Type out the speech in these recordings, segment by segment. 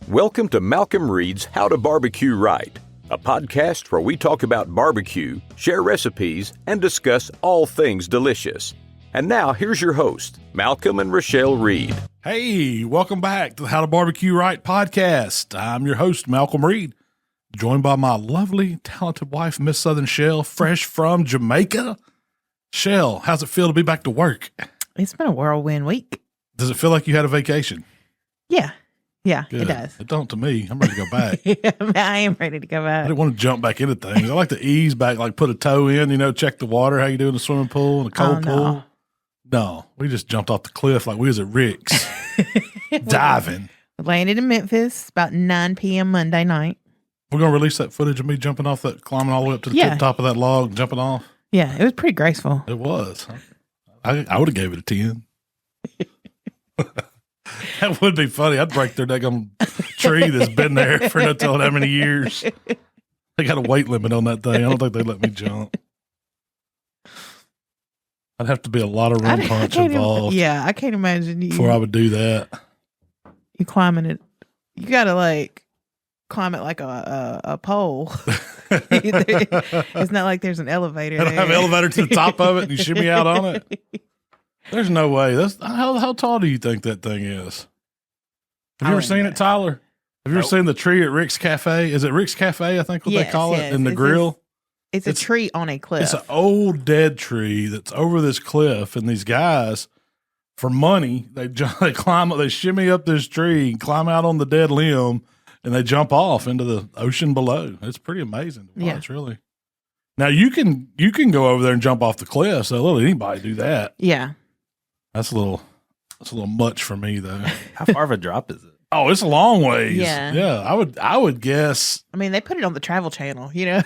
Welcome to Malcom Reed's How to Barbecue Right, a podcast where we talk about barbecue, share recipes, and discuss all things delicious. And now, here's your host, Malcom and Rochelle Reed. Hey, welcome back to the How to Barbecue Right podcast. I'm your host, Malcom Reed, joined by my lovely, talented wife, Miss Southern Shell, fresh from Jamaica. Shell, how's it feel to be back to work? It's been a whirlwind week. Does it feel like you had a vacation? Yeah, Good. it does. It don't to me. I'm ready to go back. I am ready to go I back. didn't want to jump back into things. I like to ease back, like put a toe in, check the water, how you do in the swimming pool and a cold pool. No, we just jumped off the cliff like we was at Rick's, diving. We landed in Memphis about 9 p.m. Monday night. We're going to release that footage of me jumping off that, climbing all the way up to the tip top of that log and jumping off. Yeah, it was pretty graceful. It was. I would have gave it a 10. That would be funny. I'd break their daggum tree that's been there for no telling how many years. They got a weight limit on that thing. I don't think they'd let me jump. I'd have to be a lot of rum punch involved. I can't imagine you before I would do that. You climbing it. You got to climb it like a pole. It's not like there's an elevator. I don't have an elevator to the top of it and you shimmy out on it. There's no way. That's how tall do you think that thing is? Have you ever seen it, Tyler? Have you ever seen the tree at Rick's Cafe? Is it Rick's Cafe? I think they call it in the grill. It's a tree on a cliff. It's an old dead tree that's over this cliff, and these guys, for money, they climb up, they shimmy up this tree, climb out on the dead limb, and they jump off into the ocean below. It's pretty amazing to watch, really. Now you can go over there and jump off the cliff. So let anybody do that. Yeah. That's a little much for me though. How far of a drop is it? Oh, it's a long ways. Yeah. I would guess. I mean, they put it on the Travel Channel, Yeah.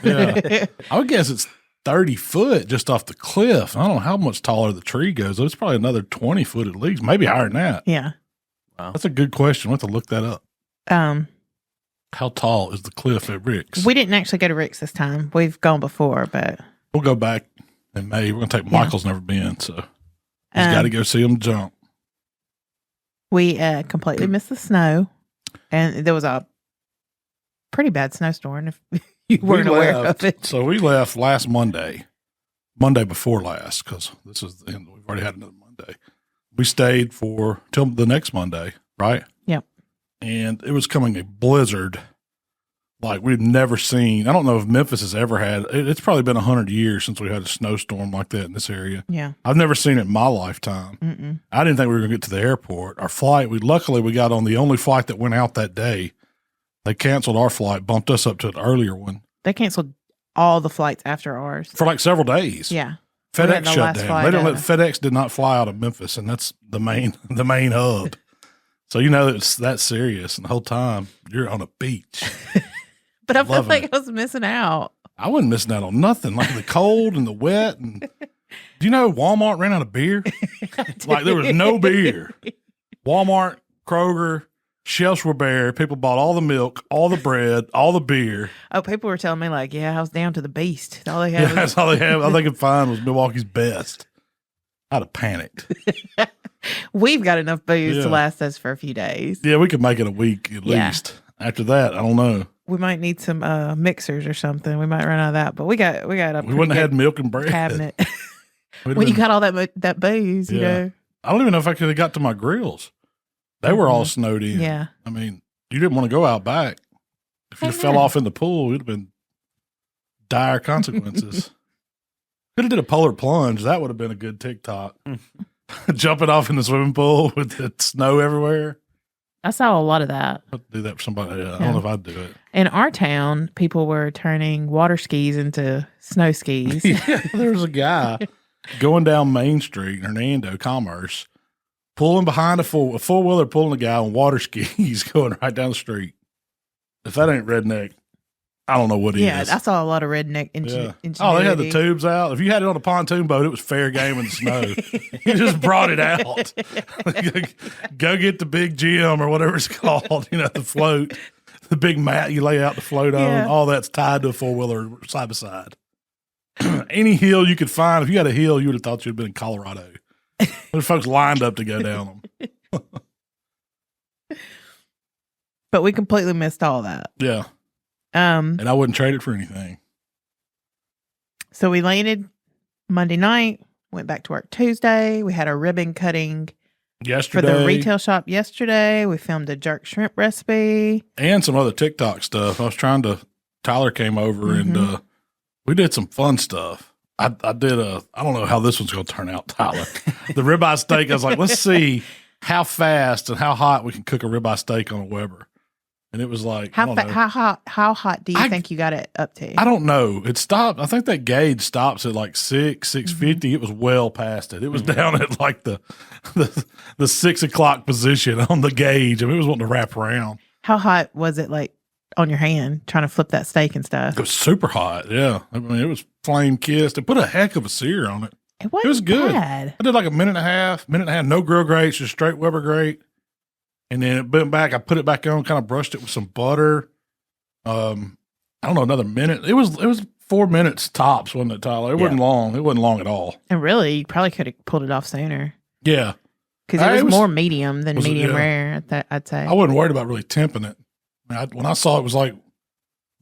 I would guess it's 30 foot just off the cliff. I don't know how much taller the tree goes. It's probably another 20 foot at least, maybe higher than that. Yeah. Wow. That's a good question. We'll have to look that up. How tall is the cliff at Rick's? We didn't actually go to Rick's this time. We've gone before, but we'll go back in May. We're going to take Michael's never been, so he's got to go see him jump. We completely missed the snow, and there was a pretty bad snowstorm if you weren't aware of it. So we left last Monday before last, because this is the end. We've already had another Monday. We stayed till the next Monday, right? Yep. And it was coming a blizzard like we've never seen. I don't know if Memphis has ever had. It's probably been 100 years since we had a snowstorm like that in this area. Yeah. I've never seen it in my lifetime. Mm-mm. I didn't think we were going to get to the airport. Our flight, luckily we got on the only flight that went out that day. They canceled our flight, bumped us up to an earlier one. They canceled all the flights after ours. For like several days. Yeah. FedEx shut down. FedEx did not fly out of Memphis, and that's the main hub. So it's that serious, and the whole time you're on a beach. But I feel like I was missing out. I wasn't missing out on nothing, like the cold and the wet. And do you know Walmart ran out of beer? Like there was no beer. Walmart, Kroger, shelves were bare. People bought all the milk, all the bread, all the beer. Oh, people were telling me I was down to the beast. All they had was that's all they had. All they could find was Milwaukee's Best. I'd have panicked. We've got enough booze to last us for a few days. Yeah, we could make it a week at least. After that, I don't know. We might need some mixers or something. We might run out of that, but we got a we wouldn't have had milk and bread cabinet. When you got all that booze, you know. I don't even know if I could have got to my grills. They were all snowed in. Yeah. I mean, you didn't want to go out back. If you fell off in the pool, it'd have been dire consequences. Could have did a polar plunge. That would have been a good TikTok. Jumping off in the swimming pool with the snow everywhere. I saw a lot of that. I'd do that for somebody. I don't know if I'd do it. In our town, people were turning water skis into snow skis. There was a guy going down Main Street in Hernando Commerce, pulling behind a four-wheeler, pulling a guy on water skis going right down the street. If that ain't redneck, I don't know what it is. Yeah, I saw a lot of redneck ingenuity. Oh, they had the tubes out. If you had it on a pontoon boat, it was fair game in the snow. You just brought it out. Go get the big Jim or whatever it's called, the float, the big mat you lay out the float on. All that's tied to a four-wheeler side by side. Any hill you could find, if you had a hill, you would have thought you'd been in Colorado. There's folks lined up to go down them. But we completely missed all that. Yeah. And I wouldn't trade it for anything. So we landed Monday night, went back to work Tuesday. We had a ribbon cutting Yesterday. for the retail shop yesterday. We filmed a jerk shrimp recipe. And some other TikTok stuff. Tyler came over and we did some fun stuff. I don't know how this one's going to turn out, Tyler. The ribeye steak, I was like, let's see how fast and how hot we can cook a ribeye steak on a Weber. And it was like, how hot do you think you got it up to? I don't know. It stopped. I think that gauge stops at like 650. It was well past it. It was down at like the 6 o'clock position on the gauge. I mean, it was wanting to wrap around. How hot was it, like on your hand, trying to flip that steak and stuff? It was super hot. Yeah. I mean, it was flame kissed. It put a heck of a sear on it. It wasn't It was good. bad. I did like a minute and a half, no grill grates, just straight Weber grate. And then it went back. I put it back on, kind of brushed it with some butter. I don't know, another minute. It was 4 minutes tops, wasn't it, Tyler? It wasn't long. It wasn't long at all. And really, you probably could have pulled it off sooner. Yeah. Because it was more medium than medium rare, I'd say. I wasn't worried about really temping it. I mean, when I saw it was like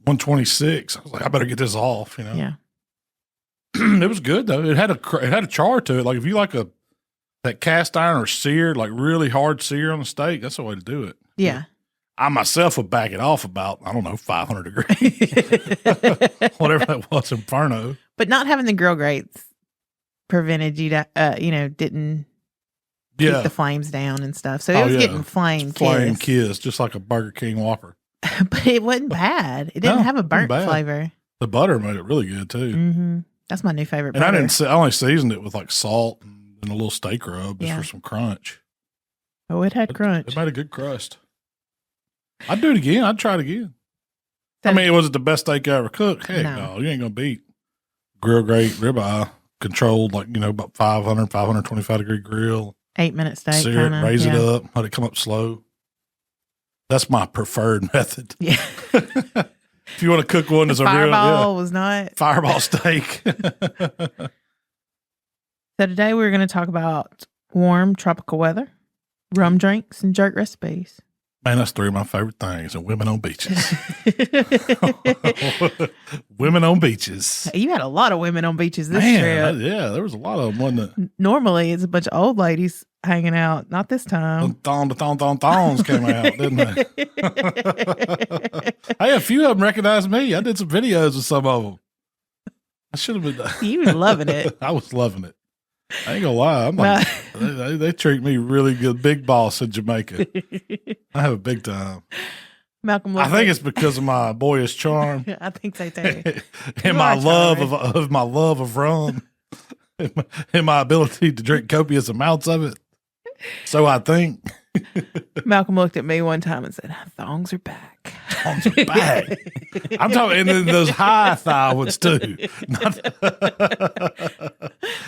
126, I was like, I better get this off, you know? Yeah. It was good, though. It had a char to it. Like, if you like that cast iron or seared, like really hard sear on the steak, that's the way to do it. Yeah. I myself would back it off about, 500 degrees. Whatever that was, Inferno. But not having the grill grates prevented you to, didn't keep the flames down and stuff. So it was getting flame kissed, just like a Burger King Whopper. But it wasn't bad. It didn't have a burnt flavor. The butter made it really good, too. Mm-hmm. That's my new favorite butter. And I only seasoned it with like salt and a little steak rub just for some crunch. Oh, it had crunch. It made a good crust. I'd do it again. I'd try it again. Was it the best steak I ever cooked? Heck no. You ain't going to beat grill grate ribeye, controlled about 525 degree grill. 8 minute steak. Sear it, raise it up, let it come up slow. That's my preferred method. Yeah. If you want to cook one as a real fireball was not fireball steak. So today we're going to talk about warm tropical weather, rum drinks, and jerk recipes. Man, that's three of my favorite things, and women on beaches. Women on beaches. You had a lot of women on beaches this trip. Yeah, there was a lot of them, wasn't it? Normally, it's a bunch of old ladies hanging out. Not this time. Thongs came out, didn't they? Hey, a few of them recognized me. I did some videos with some of them. I should have been. You were loving it. I was loving it. I ain't gonna lie. I'm like, they treat me really good. Big boss in Jamaica. I have a big time. Malcolm, I think it's because of my boyish charm. I think so too. And my love of rum, and my ability to drink copious amounts of it. So I think. Malcolm looked at me one time and said, "Thongs are back." Thongs are back. I'm talking, and then those high thigh ones too.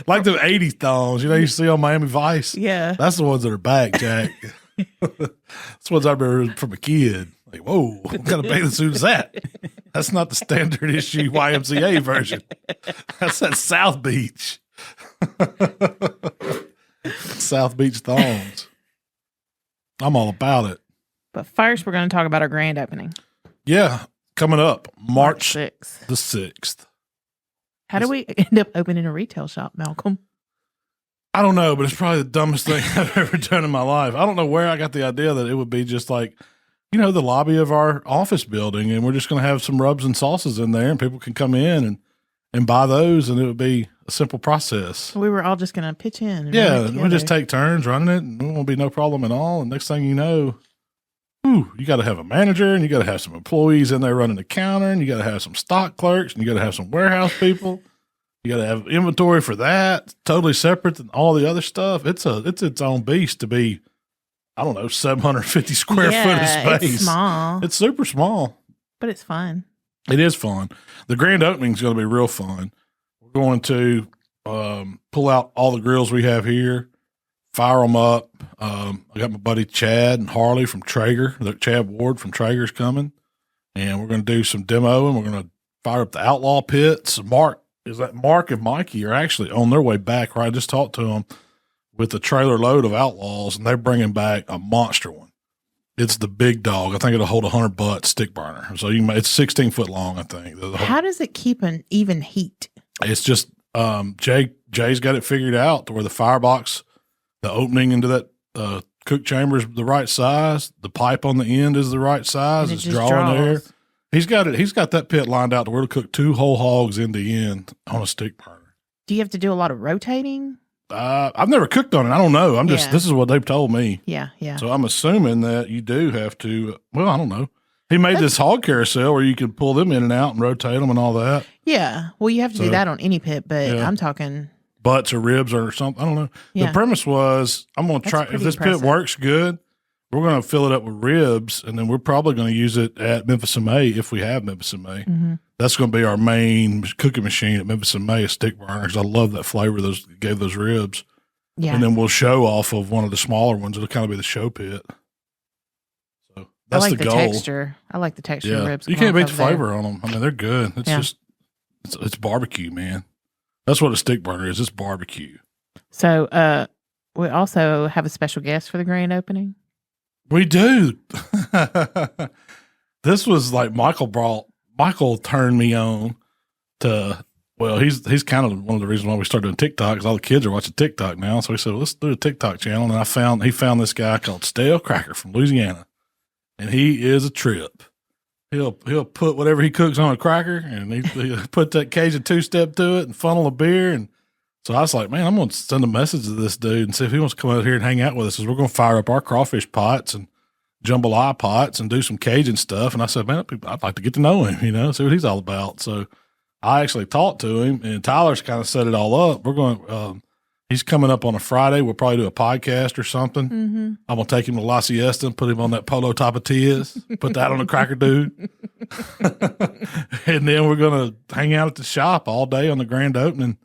Like the 80s thongs, you see on Miami Vice. Yeah, that's the ones that are back, Jack. That's ones I remember from a kid. Like, whoa, what kind of bathing suit is that? That's not the standard issue YMCA version. That's that South Beach. South Beach thongs. I'm all about it. But first, we're going to talk about our grand opening. Yeah, coming up March 6th. The 6th. How do we end up opening a retail shop, Malcolm? I don't know, but it's probably the dumbest thing I've ever done in my life. I don't know where I got the idea that it would be just like, the lobby of our office building, and we're just going to have some rubs and sauces in there, and people can come in and buy those, and it would be a simple process. We were all just going to pitch in. We'll just take turns running it, and it won't be no problem at all. And next thing you know, you got to have a manager, and you got to have some employees in there running the counter, and you got to have some stock clerks, and you got to have some warehouse people. You got to have inventory for that, totally separate than all the other stuff. It's its own beast to be, 750 square foot of space. It's small. It's super small. But it's fun. It is fun. The grand opening is going to be real fun. We're going to pull out all the grills we have here, fire them up. I got my buddy Chad and Harley from Traeger. Chad Ward from Traeger's coming. And we're going to do some demo, and we're going to fire up the Outlaw pits. Mark and Mikey are actually on their way back. Right? I just talked to them with a trailer load of Outlaws, and they're bringing back a monster one. It's the big dog. I think it'll hold 100 butt stick burner. So it's 16 foot long, I think. How does it keep an even heat? It's just Jay's got it figured out to where the firebox, the opening into that cook chamber is the right size. The pipe on the end is the right size. It's drawing air. He's got it. He's got that pit lined out to where to cook 2 whole hogs end to end on a stick burner. Do you have to do a lot of rotating? I've never cooked on it. I don't know. This is what they've told me. Yeah. So I'm assuming that you do have to. Well, I don't know. He made this hog carousel where you can pull them in and out and rotate them and all that. Yeah. Well, you have to do that on any pit, but I'm talking butts or ribs or something. I don't know. Yeah. The premise was I'm going to try, if this pit works good, we're going to fill it up with ribs, and then we're probably going to use it at Memphis and May if we have Memphis and May. Mm-hmm. That's going to be our main cooking machine at Memphis and May, a stick burner, because I love that flavor gave those ribs. Yeah. And then we'll show off of one of the smaller ones. It'll kind of be the show pit. So that's the goal. Texture. I like the texture of ribs. You can't beat the flavor on them. I mean, they're good. It's just, it's barbecue, man. That's what a stick burner is. It's barbecue. So we also have a special guest for the grand opening. We do. This was like Michael turned me on to, well, he's kind of one of the reasons why we started doing TikTok, because all the kids are watching TikTok now. So we said, well, let's do a TikTok channel. And he found this guy called Stale Cracker from Louisiana, and he is a trip. He'll put whatever he cooks on a cracker, and he put that Cajun 2-step to it and funnel a beer. And so I was like, man, I'm going to send a message to this dude and see if he wants to come out here and hang out with us. Because we're going to fire up our crawfish pots and jambalaya pots and do some Cajun stuff. And I said, man, I'd like to get to know him, see what he's all about. So I actually talked to him, and Tyler's kind of set it all up. We're going, he's coming up on a Friday. We'll probably do a podcast or something. Mm-hmm. I'm going to take him to La Siesta and put him on that Polo Tapatillas, put that on a cracker dude. And then we're going to hang out at the shop all day on the grand opening.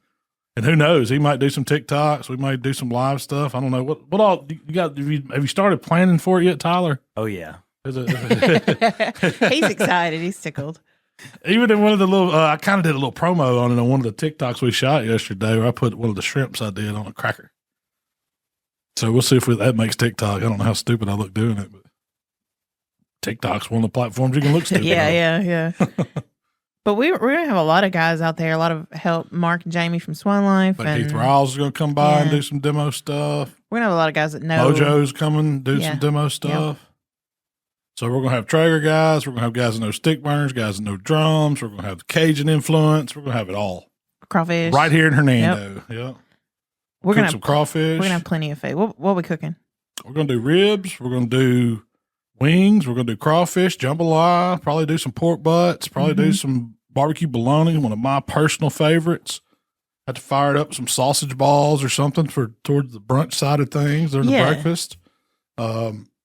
And who knows? He might do some TikToks. We might do some live stuff. I don't know. What all you got? Have you started planning for it yet, Tyler? Oh, yeah. He's excited. He's tickled. Even in one of the little, I kind of did a little promo on it on one of the TikToks we shot yesterday, where I put one of the shrimps I did on a cracker. So we'll see if that makes TikTok. I don't know how stupid I look doing it, but TikTok's one of the platforms you can look stupid on. Yeah. But we're going to have a lot of guys out there, a lot of help. Mark and Jamie from Swan Life. Like Keith Riles is going to come by and do some demo stuff. We're going to have a lot of guys that know. Mojo's coming, do some demo stuff. Yep. So we're going to have Traeger guys. We're going to have guys that know stick burners, guys that know drums. We're going to have the Cajun influence. We're going to have it all. Crawfish. Right here in Hernando. Yep. We're going to have some crawfish. We're going to have plenty of food. What are we cooking? We're going to do ribs. We're going to do wings. We're going to do crawfish, jambalaya, probably do some pork butts, probably do some barbecue bologna, one of my personal favorites. Had to fire it up some sausage balls or something towards the brunch side of things during the breakfast.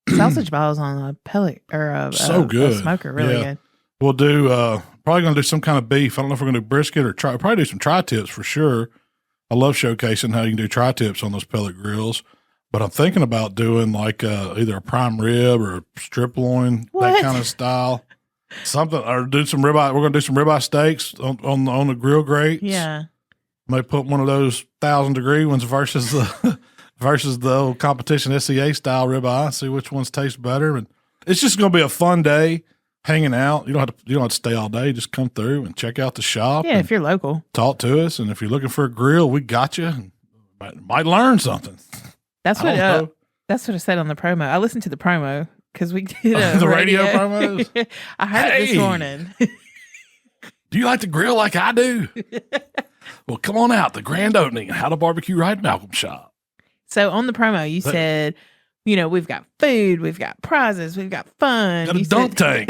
Sausage balls on a pellet or a smoker, really good. We'll do probably going to do some kind of beef. I don't know if we're going to do brisket or probably do some tri-tips for sure. I love showcasing how you can do tri-tips on those pellet grills. But I'm thinking about doing like either a prime rib or a strip loin, that kind of style. Something, or do some ribeye. We're going to do some ribeye steaks on the grill grates. Yeah. May put one of those 1,000-degree ones versus the old competition SCA style ribeye. See which ones taste better. And it's just going to be a fun day hanging out. You don't have to stay all day. Just come through and check out the shop. Yeah, if you're local, talk to us. And if you're looking for a grill, we got you. And might learn something. That's what I said on the promo. I listened to the promo because we did the radio promos. I heard it this morning. Do you like to grill like I do? Well, come on out. The grand opening at Howtobbqright Malcom shop. So on the promo, you said, we've got food, we've got prizes, we've got fun. Got a dunk tank.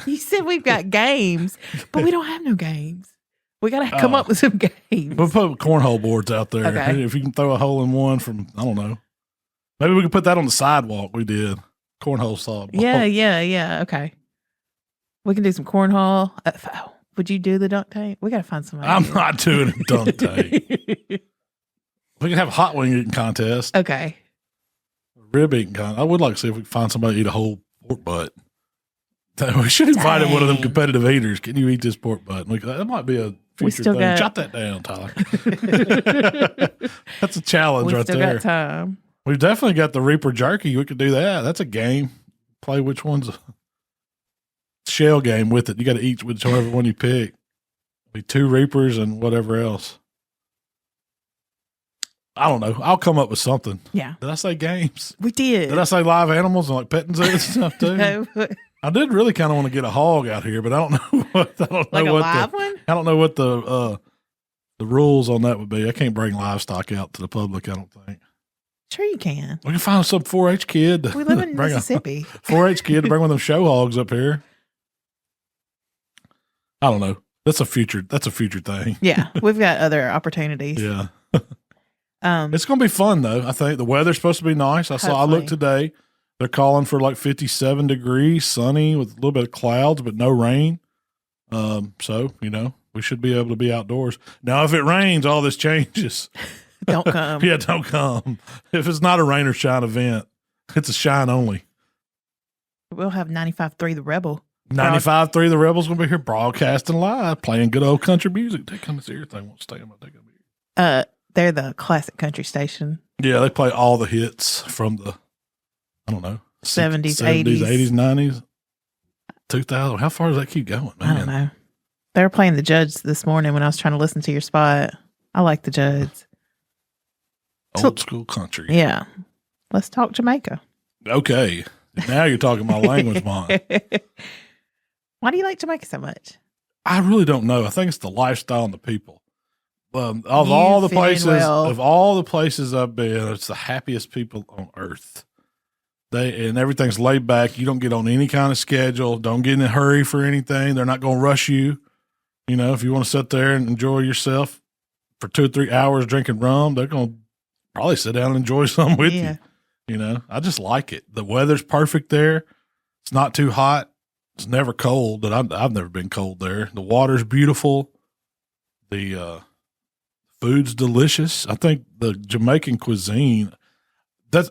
You said we've got games, but we don't have no games. We got to come up with some games. We'll put cornhole boards out there. Okay. If you can throw a hole in one from, I don't know. Maybe we could put that on the sidewalk. We did. Cornhole sidewalk. Yeah. Okay. We can do some cornhole. Would you do the dunk tank? We got to find somebody. I'm not doing a dunk tank. We can have a hot wing eating contest. Okay. Rib eating contest. I would like to see if we can find somebody to eat a whole pork butt. We should invite one of them competitive eaters. Can you eat this pork butt? That might be a future thing. Jot that down, Tyler. That's a challenge right there. We still got time. We've definitely got the Reaper jerky. We could do that. That's a game. play which one's a shell game with it. You got to eat whichever one you pick. Be 2 Reapers and whatever else. I don't know. I'll come up with something. Yeah. Did I say games? We did. Did I say live animals and like petting zoos and stuff too? No. I did really kind of want to get a hog out here, but I don't know what. Like a live one? I don't know what the rules on that would be. I can't bring livestock out to the public. I don't think. Sure, you can. We can find some 4-H kid. We live in Mississippi. 4-H kid to bring one of them show hogs up here. I don't know. That's a future thing. Yeah, we've got other opportunities. Yeah. It's going to be fun though. I think the weather's supposed to be nice. I looked today. They're calling for like 57 degrees, sunny with a little bit of clouds, but no rain. So, we should be able to be outdoors. Now, if it rains, all this changes. Don't come. Yeah, don't come. If it's not a rain or shine event, it's a shine only. We'll have 95.3 The Rebel. 95.3 The Rebel's going to be here broadcasting live, playing good old country music. They come to see everything. Won't stay on. They're the classic country station. Yeah, they play all the hits from the, I don't know, 70s, 80s, 90s, 2000. How far does that keep going, man? I don't know. They were playing the Judds this morning when I was trying to listen to your spot. I like the Judds. Old school country. Yeah. Let's talk Jamaica. Okay. Now you're talking my language, Mom. Why do you like Jamaica so much? I really don't know. I think it's the lifestyle and the people. Of all the places I've been, it's the happiest people on earth. And everything's laid back. You don't get on any kind of schedule. Don't get in a hurry for anything. They're not going to rush you. If you want to sit there and enjoy yourself for 2 or 3 hours drinking rum, they're going to probably sit down and enjoy some with you. I just like it. The weather's perfect there. It's not too hot. It's never cold. But I've never been cold there. The water's beautiful. The food's delicious. I think the Jamaican cuisine.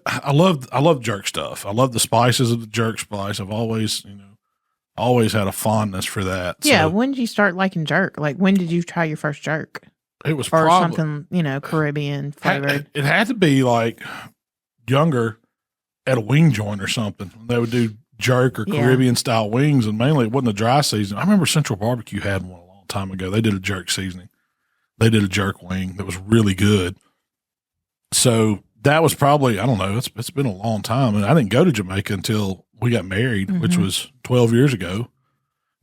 I love jerk stuff. I love the spices of the jerk spice. I've always had a fondness for that. Yeah. So, when did you start liking jerk? Like, when did you try your first jerk? It was or probably something, Caribbean flavored. It had to be like younger at a wing joint or something. They would do jerk or Caribbean style wings, and mainly it wasn't a dry season. I remember Central Barbecue had one a long time ago. They did a jerk seasoning. They did a jerk wing that was really good. So that was probably, I don't know, it's been a long time. And I didn't go to Jamaica until we got married, which was 12 years ago.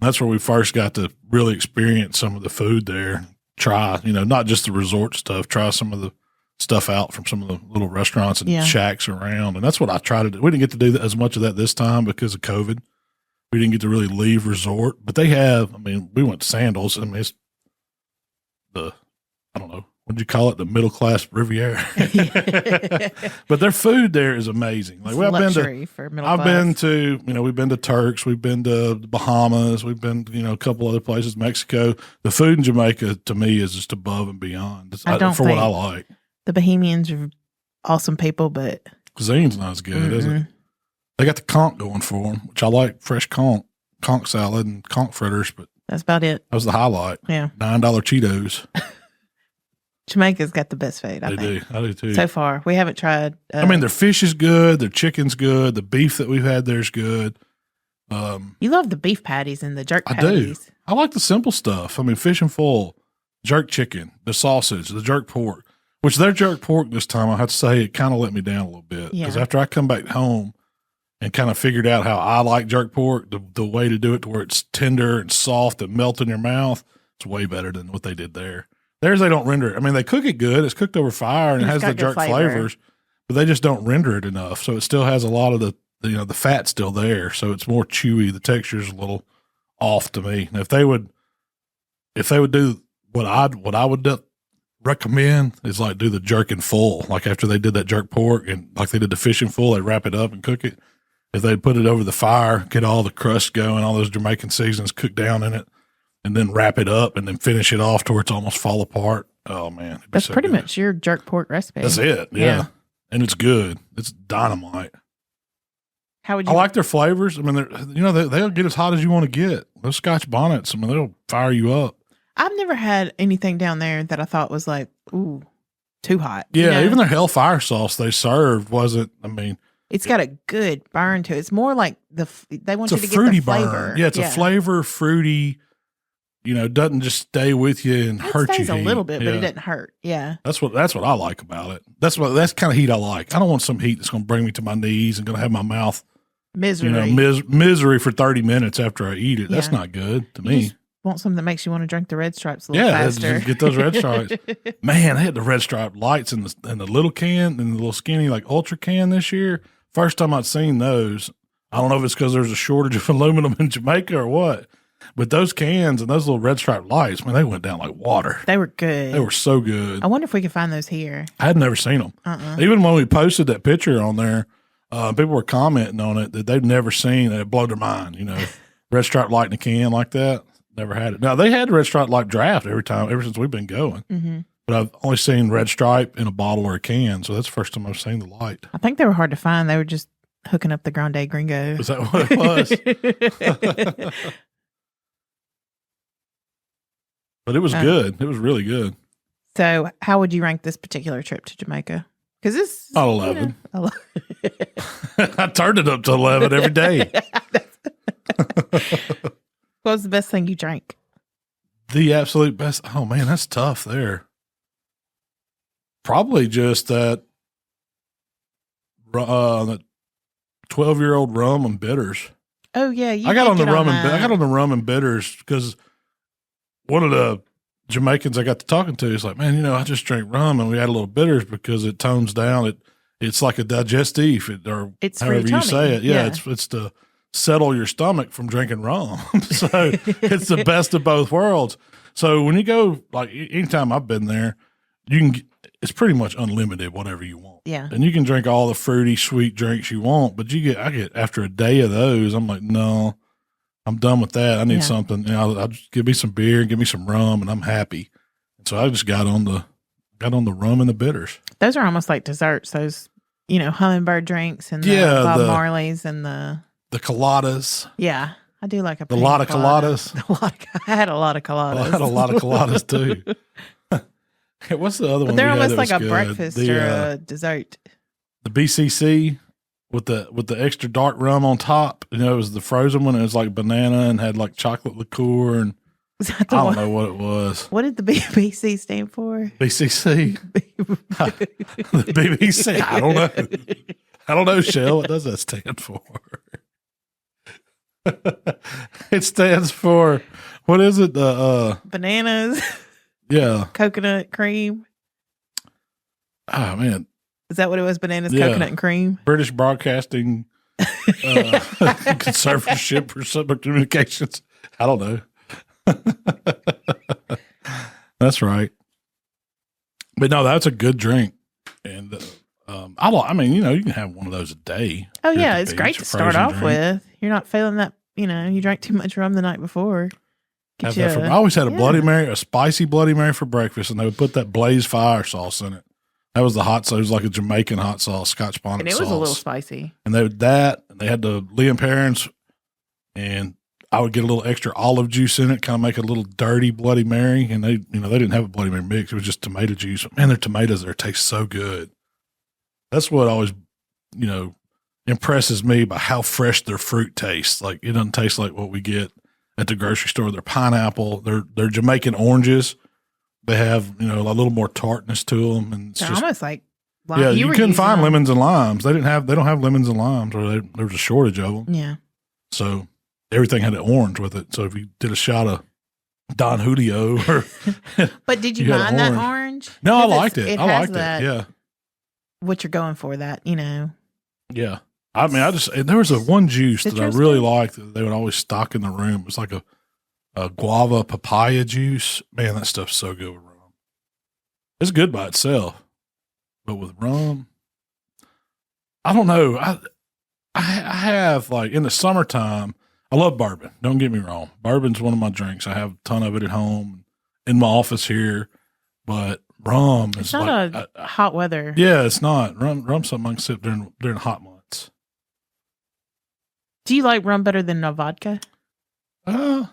That's where we first got to really experience some of the food there. Try, not just the resort stuff, try some of the stuff out from some of the little restaurants and shacks around. And that's what I try to do. We didn't get to do as much of that this time because of COVID. We didn't get to really leave resort, but they have, we went to Sandals. It's I don't know, what did you call it? The middle class Riviera. But their food there is amazing. Like I've been to, we've been to Turks, we've been to the Bahamas, we've been, a couple other places, Mexico. The food in Jamaica to me is just above and beyond for what I like. The Bahamians are awesome people, but cuisine's not as good, is it? They got the conch going for them, which I like, fresh conch salad and conch fritters, but that's about it. That was the highlight. Yeah. $9 Cheetos. Jamaica's got the best food, I think. I do too. So far. We haven't tried. Their fish is good. Their chicken's good. The beef that we've had there is good. You love the beef patties and the jerk patties. I do. I like the simple stuff. Fish and full, jerk chicken, the sausage, the jerk pork, which their jerk pork this time, I have to say, it kind of let me down a little bit. Because after I come back home and kind of figured out how I like jerk pork, the way to do it to where it's tender and soft and melt in your mouth, it's way better than what they did there. Theirs, they don't render it. They cook it good. It's cooked over fire and it has the jerk flavors, but they just don't render it enough. So it still has a lot of the fat still there. So it's more chewy. The texture is a little off to me. And if they would do what I would recommend is like do the jerk in full. Like after they did that jerk pork and like they did the fish in full, they wrap it up and cook it. If they'd put it over the fire, get all the crust going, all those Jamaican seasonings cooked down in it, and then wrap it up and then finish it off to where it's almost fall apart. Oh man. That's pretty much your jerk pork recipe. That's it. Yeah. And it's good. It's dynamite. How would you? I like their flavors. They'll get as hot as you want to get. Those Scotch bonnets, they'll fire you up. I've never had anything down there that I thought was like, ooh, too hot. Yeah. Even their Hellfire sauce they served wasn't, It's got a good burn to it. It's more like they want you It's to a fruity get the flavor. burn. Yeah, it's a flavor, fruity. Doesn't just stay with you and hurt you. It stays a little bit, but Yeah. it doesn't hurt. Yeah. That's what I like about it. That's kind of heat I like. I don't want some heat that's going to bring me to my knees and going to have my mouth Misery. misery for 30 minutes after I eat it. That's Yeah. not good to You me. just want something that makes you want to drink the Red Stripes a little Yeah, faster. get those red stripes. Man, they had the red stripe lights in the little can and the little skinny like ultra can this year. First time I'd seen those. I don't know if it's because there's a shortage of aluminum in Jamaica or what, but those cans and those little red stripe lights, man, they went down like water. They were good. They were so good. I wonder if we could find those here. I had never seen them. Even when we posted that picture on there, people were commenting on it that they've never seen it. It blew their mind. Red stripe light in a can like that. Never had it. Now they had red stripe light draft ever since we've been going. Mm-hmm. But I've only seen red stripe in a bottle or a can, so that's the first time I've seen the light. I think they were hard to find. They were just hooking up the Grande Gringo. Is that what it was? But it was good. It was really good. So, how would you rank this particular trip to Jamaica? Because this 11. 11. I turned it up to 11 every day. What was the best thing you drank? The absolute best. Oh man, that's tough there. Probably just that 12-year-old rum and bitters. Oh yeah, I got on the rum and bitters because one of the Jamaicans I got to talking to is like, man, I just drank rum and we had a little bitters because it tones down. It's like a digestif, or it's however you say it. Yeah, yeah. it's to settle your stomach from drinking rum. So it's the best of both worlds. So when you go, like anytime I've been there, it's pretty much unlimited, whatever you want. Yeah. And you can drink all the fruity, sweet drinks you want, but I get after a day of those, I'm like, no, I'm done with that. I need something. I'll just give me some beer, give me some rum, and I'm happy. And so I just got on the rum and the bitters. Those are almost like desserts. Those, hummingbird drinks and the Bob Marley's and the coladas. Yeah, I do like a lot of coladas. I had a lot of coladas. I had a lot of coladas too. What's the other one? But they're almost like a breakfast or a dessert. The BCC with the extra dark rum on top. It was the frozen one. It was like banana and had like chocolate liqueur and I don't know what it was. What did the BBC stand for? BCC. The BBC. I don't know. I don't know, Shell. What does that stand for? It stands for, what is it? The bananas. Yeah. Coconut cream. Oh man. Is that what it was? Bananas, coconut, and cream? British Broadcasting Conservatorship for Public Communications. I don't know. That's right. But no, that's a good drink. And you can have one of those a day. Oh yeah, it's great to start off with. You're not feeling that, you drank too much rum the night before. I always had a Bloody Mary, a spicy Bloody Mary for breakfast, and they would put that blaze fire sauce in it. That was the hot sauce. It was like a Jamaican hot sauce, Scotch bonnet sauce. And it was a little spicy. And they would and they had the Liam Perrins, and I would get a little extra olive juice in it, kind of make a little dirty Bloody Mary. And they didn't have a Bloody Mary mix. It was just tomato juice. Man, their tomatoes there taste so good. That's what always, impresses me by how fresh their fruit tastes. Like it doesn't taste like what we get at the grocery store. Their pineapple, their Jamaican oranges, they have, a little more tartness to them. And it's They're just almost like lime. Yeah, you couldn't find lemons and limes. They don't have lemons and limes, or there was a shortage of them. Yeah. So everything had an orange with it. So if you did a shot of Don Julio But did you mind that orange? No, I liked it. I liked it. Yeah. What you're going for that, Yeah. I mean, there was one juice that I really liked that they would always stock in the room. It was like a guava papaya juice. Man, that stuff's so good with rum. It's good by itself, but with rum, I don't know. I have, like, in the summertime, I love bourbon. Don't get me wrong. Bourbon's one of my drinks. I have a ton of it at home, in my office here, but rum is not like hot weather. Yeah, it's not. Rum's something I can sip during hot months. Do you like rum better than a vodka? Yeah.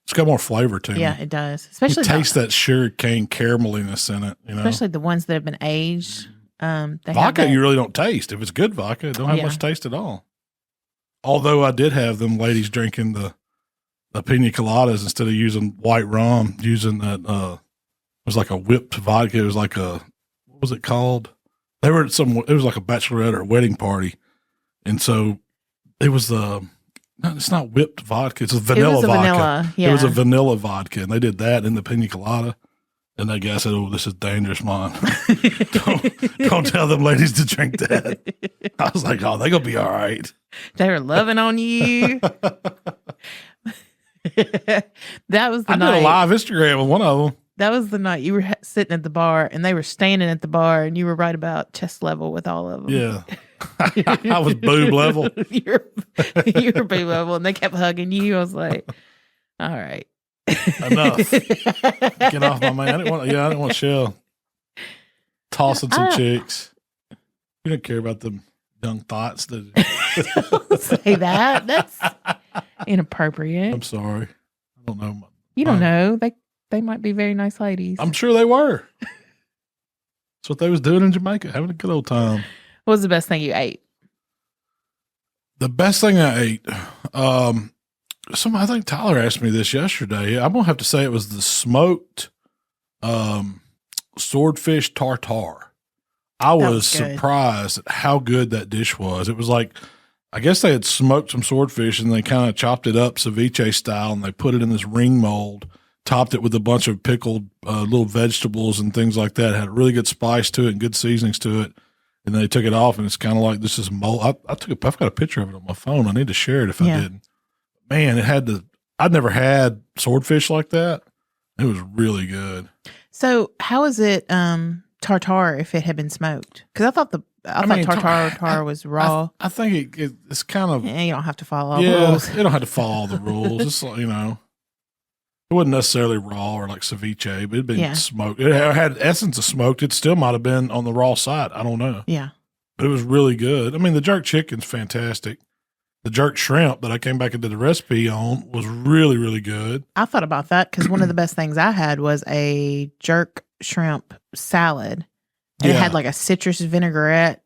It's got more flavor to it. Yeah, it does. Especially you taste that sugar cane carameliness in it, Especially the ones that have been aged. They have Vodka, that- you really don't taste. If it's good vodka, it don't have Yeah. much taste at all. Although I did have them ladies drinking the pina coladas instead of using white rum, using that, it was like a whipped vodka. It was like what was it called? They were at it was like a bachelorette or a wedding party. And so it was no, it's not whipped vodka. It's a vanilla vodka. Vanilla, yeah. It was a vanilla vodka, and they did that in the pina colada. And that guy said, "Oh, this is dangerous, man. don't tell them ladies to drink that." I was like, "Oh, they gonna be all right." They were loving on you. That was the I night. did a live Instagram with one of them. That was the night you were sitting at the bar and they were standing at the bar and you were right about chest level with all of them. Yeah, I was boob level. you were boob level and they kept hugging you. I was like, all right. Enough. Get off my man. I didn't want Shell tossing some chicks. You don't care about them young thoughts. Don't say that. That's inappropriate. I'm sorry. I don't know. You don't know. They might be very nice ladies. I'm sure they were. That's what they was doing in Jamaica, having a good old time. What was the best thing you ate? The best thing I ate, I think Tyler asked me this yesterday. I'm gonna have to say it was the smoked swordfish tartare. I was surprised at how good that dish was. It was like, I guess they had smoked some swordfish and they kind of chopped it up ceviche style and they put it in this ring mold, topped it with a bunch of pickled little vegetables and things like that. It had a really good spice to it and good seasonings to it. And they took it off and it's kind of like this is mold. I've got a picture of it on my phone. I need to share it if I didn't. Man, I'd never had swordfish like that. It was really good. So how is it tartare if it had been smoked? Because I thought tartare was raw. I think it's kind of you don't have to follow all the rules. You don't have to follow all the rules. It's like, it wasn't necessarily raw or like ceviche, but it'd been smoked. It had essence of smoked. It still might have been on the raw side. I don't know. Yeah, but it was really good. I mean, the jerk chicken's fantastic. The jerk shrimp that I came back into the recipe on was really, really good. I thought about that because one of the best things I had was a jerk shrimp salad. And it had like a citrus vinaigrette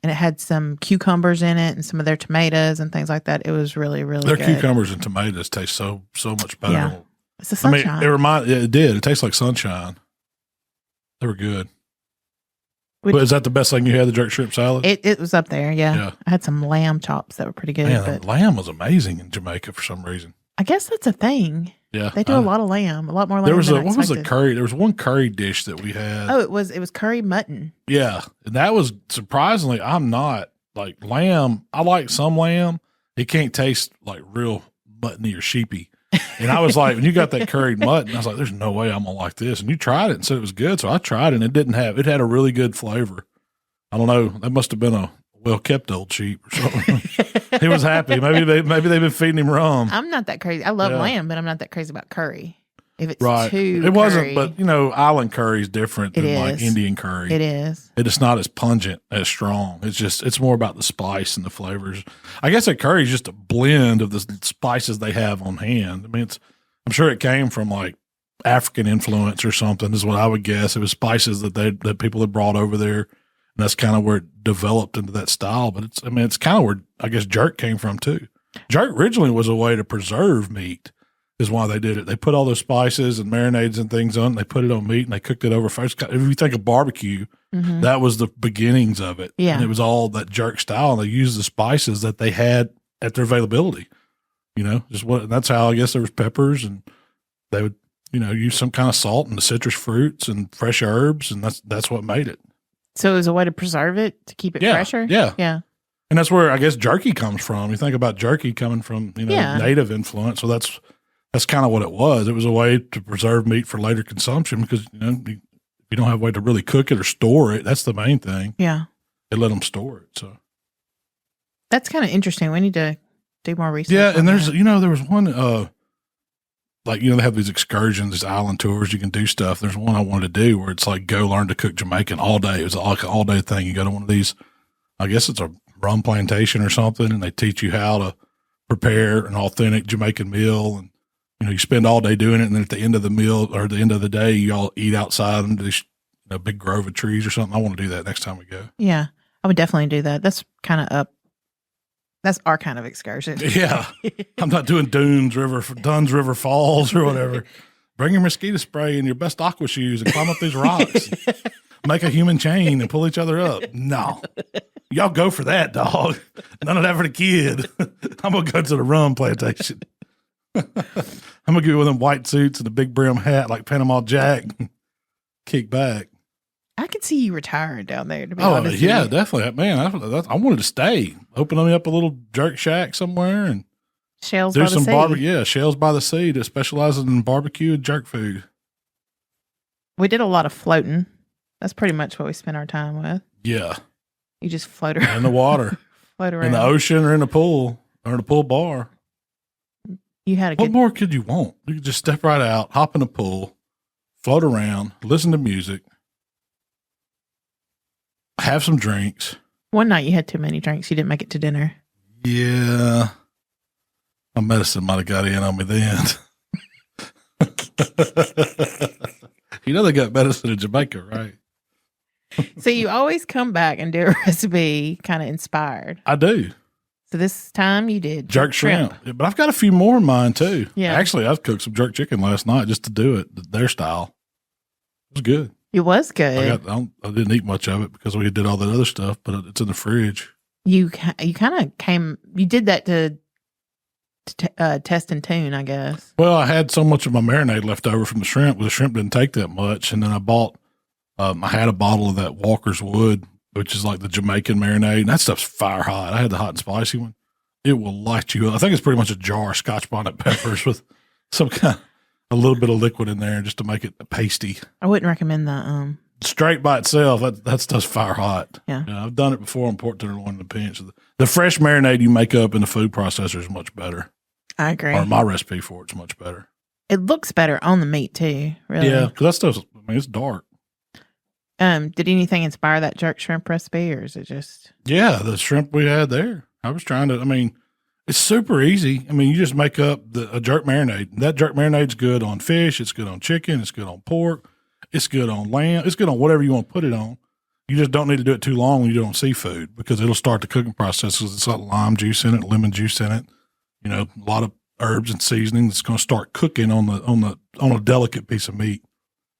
and it had some cucumbers in it and some of their tomatoes and things like that. It was really, really good. Their cucumbers and tomatoes taste so much better. Yeah. It's the sunshine. It did. It tastes like sunshine. They were good. Is that the best thing you had, the jerk shrimp salad? It was up there, yeah. I had some lamb chops that were pretty good. Man, lamb was amazing in Jamaica for some reason. I guess that's a thing. Yeah. They do a lot of lamb, a lot more lamb There was than I what was the expected. curry? There was one curry dish that we had. Oh, it was curry mutton. Yeah. And that was surprisingly, I'm not like lamb. I like some lamb. It can't taste like real muttony or sheepy. And I was like, when you got that curried mutton, I was like, there's no way I'm gonna like this. And you tried it and said it was good. So I tried it and it had a really good flavor. I don't know. That must have been a well kept old sheep or something. He was happy. Maybe they've been feeding him rum. I'm not that crazy. I love lamb, but I'm not that crazy about curry. If it's too it wasn't, curry, but island curry is different than like is. Indian curry. It is. It's not as pungent, as strong. It's more about the spice and the flavors. I guess that curry is just a blend of the spices they have on hand. I mean, I'm sure it came from like African influence or something is what I would guess. It was spices that people had brought over there. And that's kind of where it developed into that style. But it's kind of where I guess jerk came from too. Jerk originally was a way to preserve meat. Is why they did it. They put all those spices and marinades and things on. And they put it on meat and they cooked it over first. If you think of barbecue, that was the beginnings of it. Yeah, and it was all that jerk style. And they used the spices that they had at their availability. And that's how I guess there was peppers and they would use some kind of salt and the citrus fruits and fresh herbs, and that's what made it. So it was a way to preserve it to keep it fresher. Yeah. And that's where I guess jerky comes from. You think about jerky coming from native influence. So that's kind of what it was. It was a way to preserve meat for later consumption because, you don't have a way to really cook it or store it. That's the main thing. Yeah. They let them store it. So that's kind of interesting. We need to do more research. Yeah. And there's, there was one, they have these excursions, these island tours. You can do stuff. There's one I wanted to do where it's like go learn to cook Jamaican all day. It was like an all day thing. You go to one of these, I guess it's a rum plantation or something, and they teach you how to prepare an authentic Jamaican meal. And you spend all day doing it, and then at the end of the meal or the end of the day, you all eat outside and a big grove of trees or something. I want to do that next time we go. Yeah, I would definitely do that. That's kind of up. That's our kind of excursion. Yeah. I'm not doing Duns River Falls or whatever. Bring your mosquito spray and your best aqua shoes and climb up these rocks. Make a human chain and pull each other up. No. Y'all go for that, dog. None of that for the kid. I'm going to go to the rum plantation. I'm going to get one of them white suits and a big brim hat like Panama Jack. Kick back. I could see you retiring down there, to be honest. Yeah, with you. definitely. Man, I wanted to stay. Open me up a little jerk shack somewhere and Shells do by the some sea. barbecue. Yeah, Shells by the Sea that specializes in barbecue and jerk food. We did a lot of floating. That's pretty much what we spent our time with. Yeah. You just float around. In the water. Float around. In the ocean or in the pool or in a pool bar. You had a What good. more could you want? You could just step right out, hop in the pool, float around, listen to music, have some drinks. One night you had too many drinks. You didn't make it to dinner. Yeah. My medicine might have got in on me then. You know they got medicine in Jamaica, right? So you always come back and do a recipe kind of inspired. I do. So this time you did Jerk shrimp. Yeah, but I've got a few more in mind too. Yeah. Actually, I've cooked some jerk chicken last night just to do it their style. It was good. It was good. I didn't eat much of it because we did all that other stuff, but it's in the fridge. You kind of came. You did that to test and tune, I guess. Well, I had so much of my marinade left over from the shrimp. The shrimp didn't take that much, and then I bought. I had a bottle of that Walker's Wood, which is like the Jamaican marinade. And that stuff's fire hot. I had the hot and spicy one. It will light you up. I think it's pretty much a jar of Scotch bonnet peppers with some kind, a little bit of liquid in there just to make it pasty. I wouldn't recommend the Straight by itself, that stuff's fire hot. Yeah. I've done it before on pork tenderloin in a pinch. The fresh marinade you make up in the food processor is much better. I agree. Or my recipe for it's much better. It looks better on the meat too. Really. Yeah, because that stuff's, it's dark. Did anything inspire that jerk shrimp recipe, or is it just? Yeah, the shrimp we had there. I was trying to. It's super easy. You just make up a jerk marinade. That jerk marinade's good on fish. It's good on chicken. It's good on pork. It's good on lamb. It's good on whatever you want to put it on. You just don't need to do it too long when you do it on seafood because it'll start the cooking process because it's got lime juice in it, lemon juice in it. A lot of herbs and seasoning that's going to start cooking on a delicate piece of meat.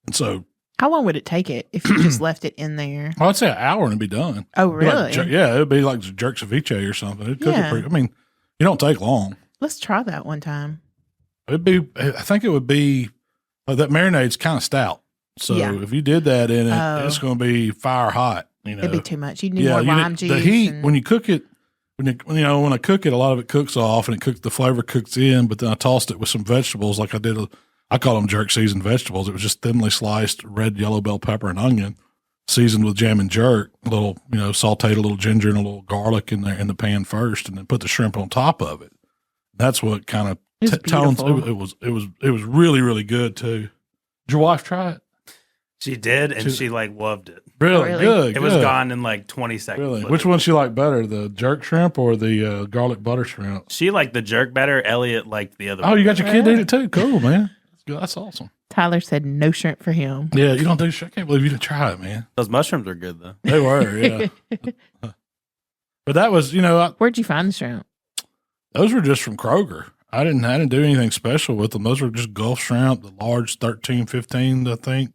And so, How long would it take it if you just left it in there? I'd say an hour and it'd be done. Oh, really? Yeah, it'd be like jerk ceviche or something. It'd cook it pretty. You don't take long. Let's try that one time. I think it would be that marinade's kind of stout. So if you did that in it, it's going to be fire hot. It'd be too much. You'd need more lime juice. The heat when you cook it, when I cook it, a lot of it cooks off and the flavor cooks in. But then I tossed it with some vegetables, like I did. I call them jerk seasoned vegetables. It was just thinly sliced red, yellow bell pepper, and onion, seasoned with jam and jerk. A little, sauteed a little ginger and a little garlic in there in the pan first, and then put the shrimp on top of it. That's what kind of tones. It was really, really good too. Did your wife try it? She did, and she loved it. Really? Good. It was gone in 20 seconds. Really? Which one she liked better, the jerk shrimp or the garlic butter shrimp? She liked the jerk better. Elliot liked the other one. Oh, you got your kid to eat it too? Cool, man. That's awesome. Tyler said no shrimp for him. Yeah, you don't do shrimp. I can't believe you didn't try it, man. Those mushrooms are good, though. They were, yeah. But that was, Where'd you find the shrimp? Those were just from Kroger. I didn't do anything special with them. Those were just Gulf shrimp, the large 13, 15, I think.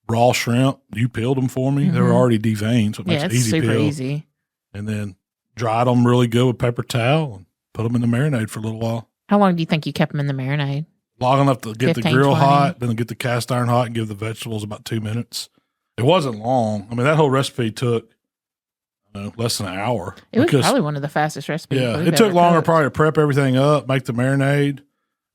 Raw shrimp. You peeled them for me. They were already deveined, so it makes it easy super peel. easy. And then dried them really good with paper towel and put them in the marinade for a little while. How long do you think you kept them in the marinade? Long enough to get 15, the grill 20. hot, then get the cast iron hot, and give the vegetables about 2 minutes. It wasn't long. That whole recipe took less than an hour. It was probably one of the fastest recipes. Yeah, it took longer probably to prep everything up, make the marinade,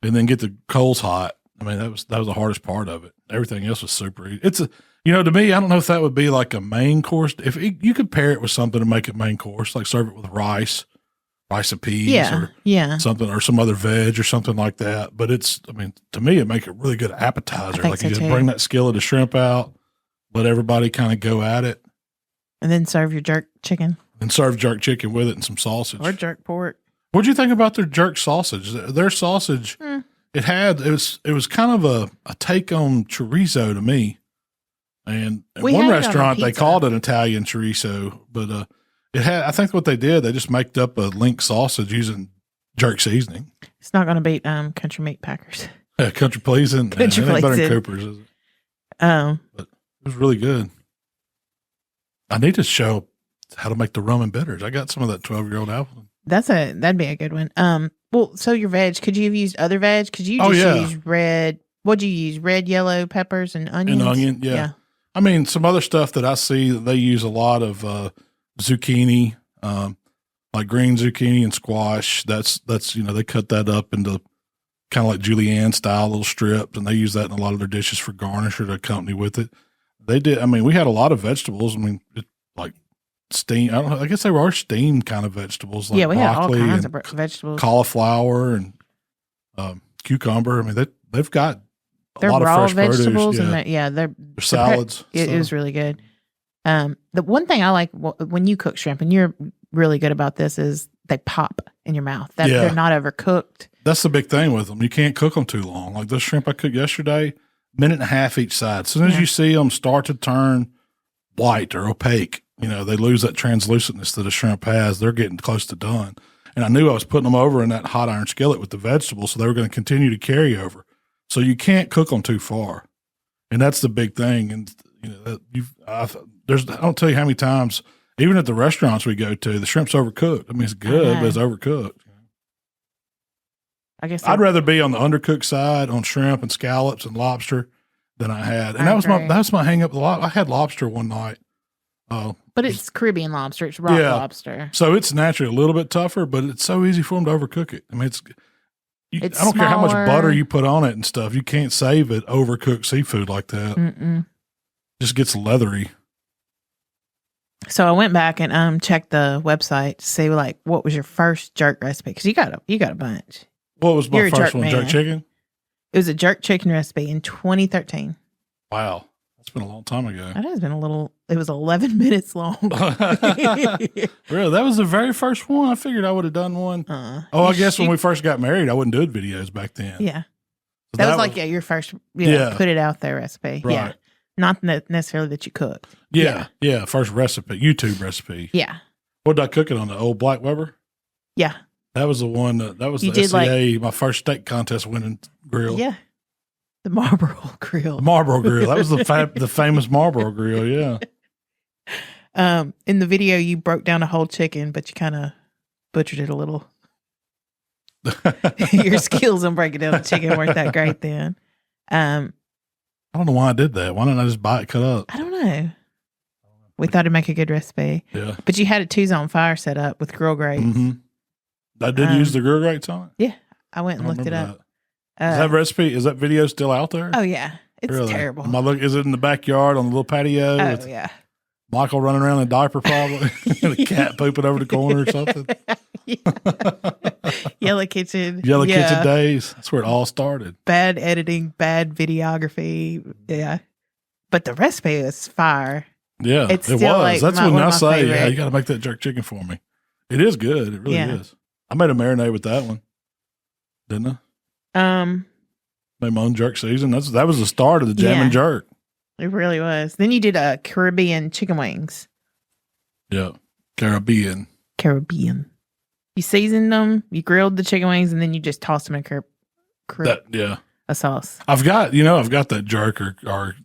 and then get the coals hot. That was the hardest part of it. Everything else was super easy. It's to me, I don't know if that would be like a main course. If you could pair it with something to make it main course, like serve it with rice and peas or something, or some other veg or something like that. But to me, it make a really good appetizer. Like you just bring that skillet of shrimp out, let everybody kind of go at it. And then serve your jerk chicken. And serve jerk chicken with it and some sausage. Or jerk pork. What'd you think about their jerk sausage? Their sausage, it was kind of a take on chorizo to me. And at We one had it on a restaurant, they pizza. called it Italian chorizo, but it had. I think what they did, they just made up a link sausage using jerk seasoning. It's not going to beat Country Meat Packers. Country pleasing, Country it ain't better than pleasing. Cooper's, is it? Um, It was really good. I need to show how to make the rum and bitters. I got some of that 12-year-old apple. that'd be a good one. Well, so your veg, could you have used other veg? Could you Oh, just yeah. use red? What'd you use? Red, yellow peppers and onions. And onion, yeah. I mean, some other stuff that I see that they use a lot of zucchini, like green zucchini and squash. That's they cut that up into kind of like julienne style little strips, and they use that in a lot of their dishes for garnish or to accompany with it. They did. I mean, we had a lot of vegetables. I mean, like steam. I don't know. I guess they were steamed kind of vegetables. Like Yeah, we had all broccoli kinds and of vegetables. cauliflower and cucumber. I mean, they've got a They're lot of raw fresh vegetables, produce. and they're Their salads. It was really good. The one thing I like when you cook shrimp, and you're really good about this, is they pop in your mouth. That Yeah. they're not overcooked. That's the big thing with them. You can't cook them too long. Like those shrimp I cooked yesterday, minute and a half each side. As soon as Yeah. you see them start to turn white or opaque, they lose that translucentness that a shrimp has. They're getting close to done. And I knew I was putting them over in that hot iron skillet with the vegetables, so they were going to continue to carry over. So you can't cook them too far, and that's the big thing. And I don't tell you how many times, even at the restaurants we go to, the shrimp's overcooked. I mean, it's good, but it's overcooked. I guess I'd rather be on the undercooked side on shrimp and scallops and lobster than I had. And I agree. that was my hang up with I had lobster one night. but it's Caribbean lobster. It's rock Yeah. lobster. So it's naturally a little bit tougher, but it's so easy for them to overcook it. I mean, It's I don't care how much smaller. butter you put on it and stuff. You can't save it overcooked seafood like that. Mm-mm. Just gets leathery. So I went back and checked the website to see like what was your first jerk recipe, because you got a bunch. What was my You're a first jerk one? man. Jerk chicken? It was a jerk chicken recipe in 2013. Wow. That's been a long time ago. That has been it was 11 minutes long. Really? That was the very first one? I figured I would have done one. I guess when we first got married, I wasn't doing videos back then. Yeah. So That was like, your first, put it out there recipe. Right. Yeah. Not necessarily that you cooked. Yeah. First recipe, YouTube recipe. Yeah. What did I cook it on? The old Black Weber? Yeah. That was the one. That was You the did, SCA, my first steak contest winning grill. Yeah. The Marlboro grill. The Marlboro grill. That was the famous Marlboro grill. Yeah. In the video, you broke down a whole chicken, but you kind of butchered it a little. Your skills on breaking down the chicken weren't that great then. I don't know why I did that. Why didn't I just buy it cut up? I don't know. We thought it'd make a good recipe. Yeah. But you had a 2-zone fire set up with grill grates. Mm-hmm. I did use the grill grates on it. Yeah. I went and I don't looked it remember up. is that video still out there? Oh, yeah. It's Really? terrible. Is it in the backyard on the little patio? Oh, with yeah. Michael running around in a diaper probably. And a cat pooping over the corner or something. Yellow Kitchen. Kitchen days. That's where it all started. Bad editing, bad videography. Yeah. But the recipe is fire. Yeah, It's it still, was. like, That's one when of I my say, favorite. yeah, you got to make that jerk chicken for me. It is good. It really Yeah. is. I made a marinade with that one, didn't I? Made my own jerk season. That was the start of the jam and jerk. It really was. Then you did Caribbean chicken wings. Yeah, Caribbean. You seasoned them, you grilled the chicken wings, and then you just tossed them in a sauce. I've got that jerk or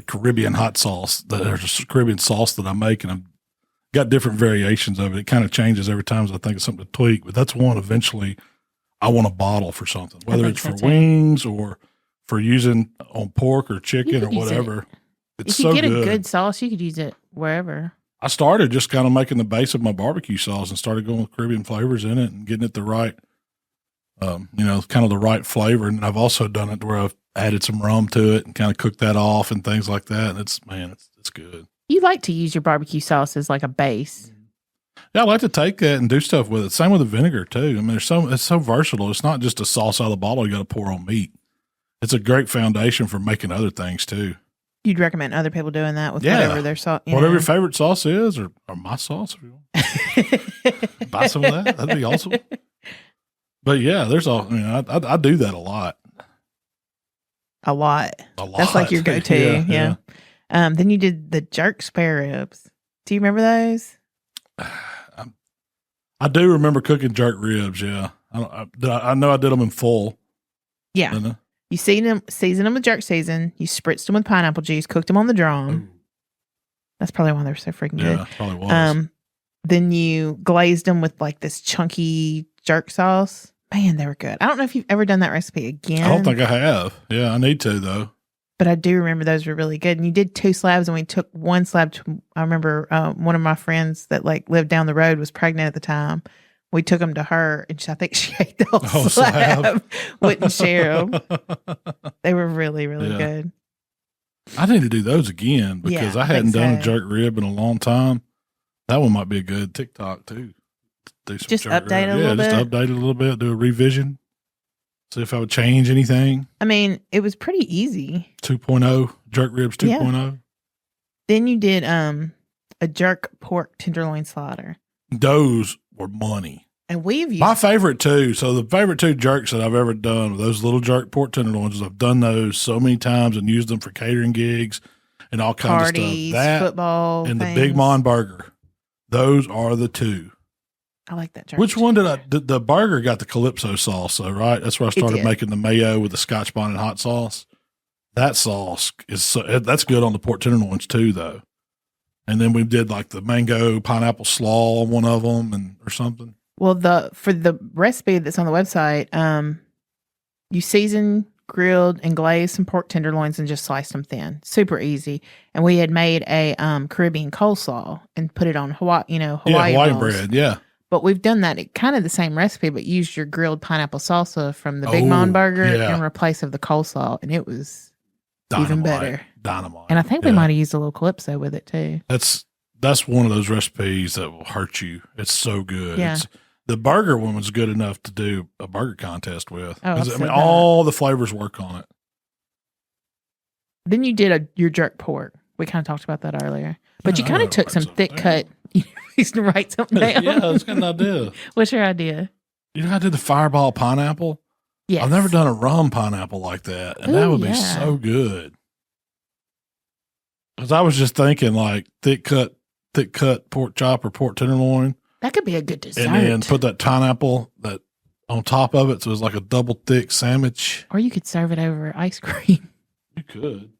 Caribbean hot sauce. There's a Caribbean sauce that I make, and I've got different variations of it. It kind of changes every time, so I think it's something to tweak. But that's one eventually I want a bottle for something, whether it's for wings or for using on pork or chicken or whatever. It's if you so get good. a good sauce, you could use it wherever. I started just kind of making the base of my barbecue sauce and started going with Caribbean flavors in it and getting it the right, kind of the right flavor. And I've also done it where I've added some rum to it and kind of cooked that off and things like that. And it's good. You like to use your barbecue sauce as like a base. Yeah, I like to take that and do stuff with it. Same with the vinegar too. I mean, it's so versatile. It's not just a sauce out of the bottle you got to pour on meat. It's a great foundation for making other things too. You'd recommend other people doing that with whatever their sauce, whatever your favorite sauce is, or my sauce if you want. Buy some of that. That'd be awesome. But yeah, I do that a lot. A lot. A lot. That's like your go-to. Yeah. Then you did the jerk spare ribs. Do you remember those? I do remember cooking jerk ribs. Yeah, I know I did them in full. Yeah, you season them with jerk season. You spritzed them with pineapple juice, cooked them on the drum. Ooh. That's probably why they're so freaking good. Yeah, probably was. Then you glazed them with like this chunky jerk sauce. Man, they were good. I don't know if you've ever done that recipe again. I don't think I have. Yeah, I need to though. But I do remember those were really good. And you did 2 slabs, and we took 1 slab to, I remember one of my friends that like lived down the road was pregnant at the time. We took them to her, and I think she ate the whole slab. Wouldn't share them. They were really, really good. I need to do those again because I hadn't done a jerk rib in a long time. That one might be a good TikTok too. Do some just update it a little bit. Just update it a little bit. Do a revision. See if I would change anything. I mean, it was pretty easy. 2.0 jerk ribs 2.0. Yeah. Then you did a jerk pork tenderloin slider. Those were money. And we've used my favorite too. So the favorite 2 jerks that I've ever done were those little jerk pork tenderloins. I've done those so many times and used them for catering gigs and all kinds parties, of stuff. That football and things. The Big Mon burger. Those are the 2. I like that jerk. Which one did the burger got the Calypso sauce, though, right? That's where I started making the mayo with the Scotch bonnet hot sauce. That sauce that's good on the pork tenderloins too, though. And then we did like the mango pineapple slaw on one of them or something. Well, for the recipe that's on the website, you season, grilled, and glazed some pork tenderloins and just sliced them thin. Super easy. And we had made a Caribbean coleslaw and put it on Hawaiian bread. Yeah. But we've done that kind of the same recipe, but used your grilled pineapple salsa from the Big Mon burger in replace of the coleslaw, and it was even better. Dynamite. And I think we might have used a little Calypso with it too. That's one of those recipes that will hurt you. It's so good. Yeah. The burger one was good enough to do a burger contest with. Oh, I mean, all the flavors work on it. Then you did your jerk pork. We kind of talked about that earlier. But you kind of took some thick cut. You used to write something down. Yeah, that's a good idea. What's your idea? You know, I did the Fireball pineapple. Yes. I've never done a rum pineapple like that. And that would be so good. Because I was just thinking like thick cut pork chop or pork tenderloin. That could be a good dessert. And then put that pineapple on top of it. So it's like a double thick sandwich. Or you could serve it over ice cream. You could.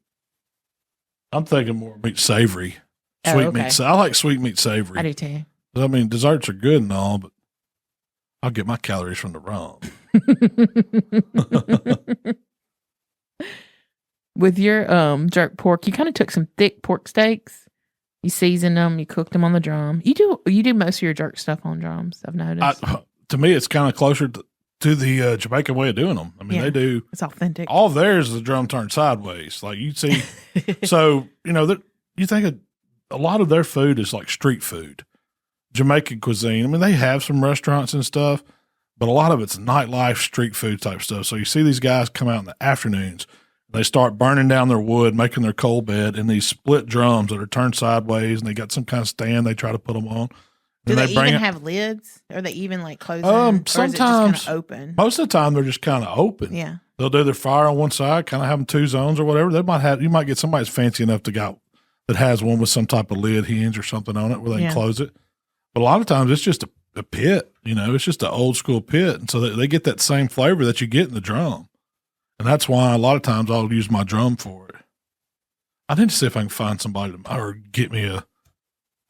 I'm thinking more meat savory. Sweet meat. I like sweet meat savory. I do too. I mean, desserts are good and all, but I'll get my calories from the rum. With your jerk pork, you kind of took some thick pork steaks. You seasoned them. You cooked them on the drum. You do most of your jerk stuff on drums, I've noticed. To me, it's kind of closer to the Jamaican way of doing them. I mean, they do. It's authentic. All of theirs is the drum turned sideways. Like you see. So, you think a lot of their food is like street food, Jamaican cuisine. I mean, they have some restaurants and stuff, but a lot of it's nightlife, street food type stuff. So you see these guys come out in the afternoons, they start burning down their wood, making their coal bed in these split drums that are turned sideways, and they got some kind of stand they try to put them on. Do they even have lids? Or they even like close them? Sometimes. Or is it just kind of open? Most of the time, they're just kind of open. Yeah. They'll do their fire on one side, kind of have them 2 zones or whatever. You might get somebody that's fancy enough to go that has one with some type of lid hinge or something on it where they can close it. But a lot of times it's just a pit, it's just an old school pit. And so they get that same flavor that you get in the drum. And that's why a lot of times I'll use my drum for it. I need to see if I can find somebody or get me a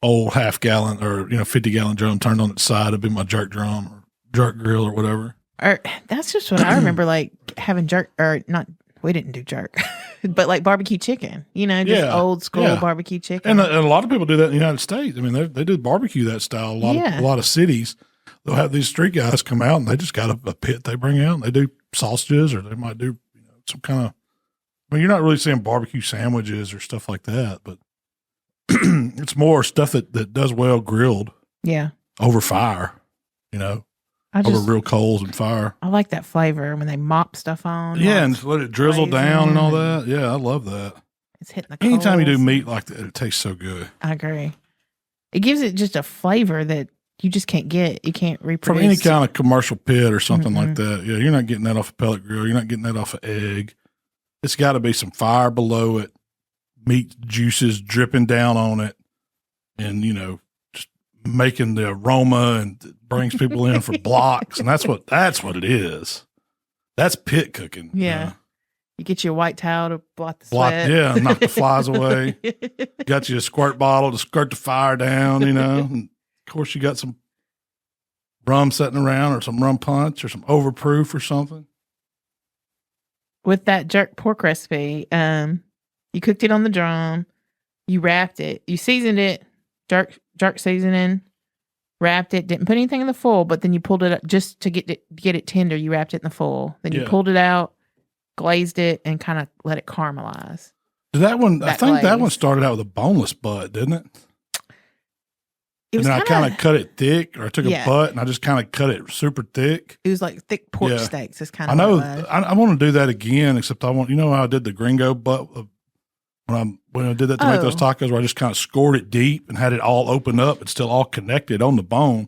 old half gallon or, 50 gallon drum turned on its side. It'd be my jerk drum or jerk grill or whatever. Or that's just what I remember, like having jerk or not. We didn't do jerk, but like barbecue chicken, old school barbecue chicken. And a lot of people do that in the United States. I mean, they do barbecue that style. A lot of cities, they'll have these street guys come out and they just got a pit they bring out and they do sausages or they might do some kind of, you're not really seeing barbecue sandwiches or stuff like that, but it's more stuff that does well grilled. Yeah. Over fire, over real coals and fire. I like that flavor when they mop stuff on. Yeah, and let it drizzle down and all that. Yeah, I love that. It's hitting the coals. Anytime you do meat like that, it tastes so good. I agree. It gives it just a flavor that you just can't get. You can't reproduce. From any kind of commercial pit or something like that. Yeah, you're not getting that off a pellet grill. You're not getting that off an egg. It's got to be some fire below it, meat juices dripping down on it, and just making the aroma, and it brings people in for blocks, and that's what it is. That's pit cooking. Yeah. You get you a white towel to blot the sweat. Yeah, knock the flies away. Got you a squirt bottle to squirt the fire down, And of course, you got some rum sitting around, or some rum punch, or some overproof or something. With that jerk pork recipe, you cooked it on the drum. You wrapped it. You seasoned it, jerk seasoning. Wrapped it. Didn't put anything in the foil, but then you pulled it up just to get it tender. You wrapped it in the foil. Then you pulled it out, glazed it, and kind of let it caramelize. That one, I think that one started out with a boneless butt, didn't it? And then I kind of cut it thick, or I took a butt and I just kind of cut it super thick. It was like thick pork steaks. It's kind of. I know. I want to do that again, except I want. How I did the gringo butt when I did that to make those tacos, where I just kind of scored it deep and had it all open up. It's still all connected on the bone.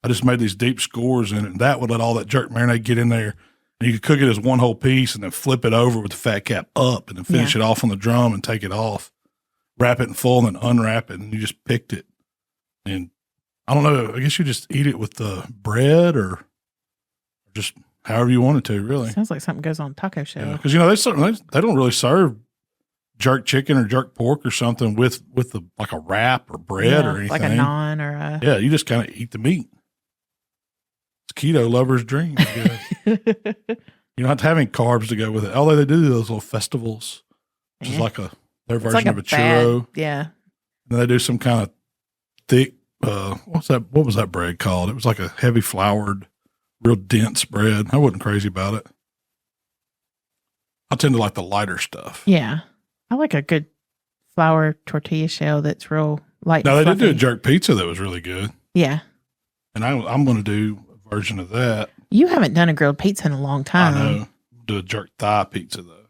I just made these deep scores in it, and that would let all that jerk marinade get in there. And you could cook it as one whole piece, and then flip it over with the fat cap up, and then finish it off on the drum and take it off. Wrap it in full, and then unwrap it, and you just picked it. And I don't know. I guess you just eat it with the bread, or just however you want it to. Really sounds like something goes on taco shell. Because they don't really serve jerk chicken or jerk pork or something with like a wrap or bread or anything, like a naan or a. Yeah, you just kind of eat the meat. It's keto lover's dream, I guess. You don't have to have any carbs to go with it. Although they do those little festivals, which is like their version of a churro. Yeah. And then they do some kind of thick. What was that bread called? It was like a heavy floured, real dense bread. I wasn't crazy about it. I tend to like the lighter stuff. Yeah. I like a good flour tortilla shell that's real light. Now, they did do a jerk pizza that was really good. Yeah. And I'm going to do a version of that. You haven't done a grilled pizza in a long time. I know. Do a jerk thigh pizza, though.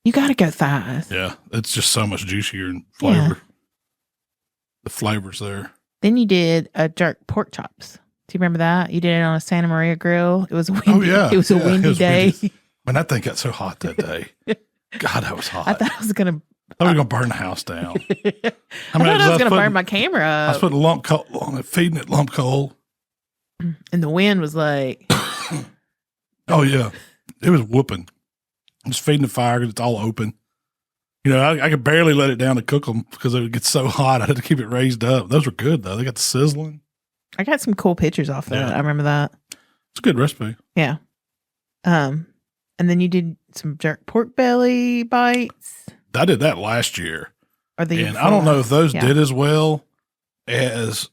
You got to go thighs. Yeah. It's just so much juicier in flavor. Yeah. The flavor's there. Then you did a jerk pork chops. Do you remember that? You did it on a Santa Maria grill. It was a windy, It was a windy day. Man, that thing got so hot that day. God, that was hot. I thought I was going to. I was going to burn the house down. I thought I was going to burn my camera up. I was putting lump coal on it, feeding it lump coal. And the wind was like. Oh, yeah. It was whooping. Just feeding the fire because it's all open. I could barely let it down to cook them because it would get so hot. I had to keep it raised up. Those were good, though. They got the sizzling. I got some cool pictures off that. Yeah. I remember that. It's a good recipe. Yeah. And then you did some jerk pork belly bites. I did that last year. And I don't know if those did as well as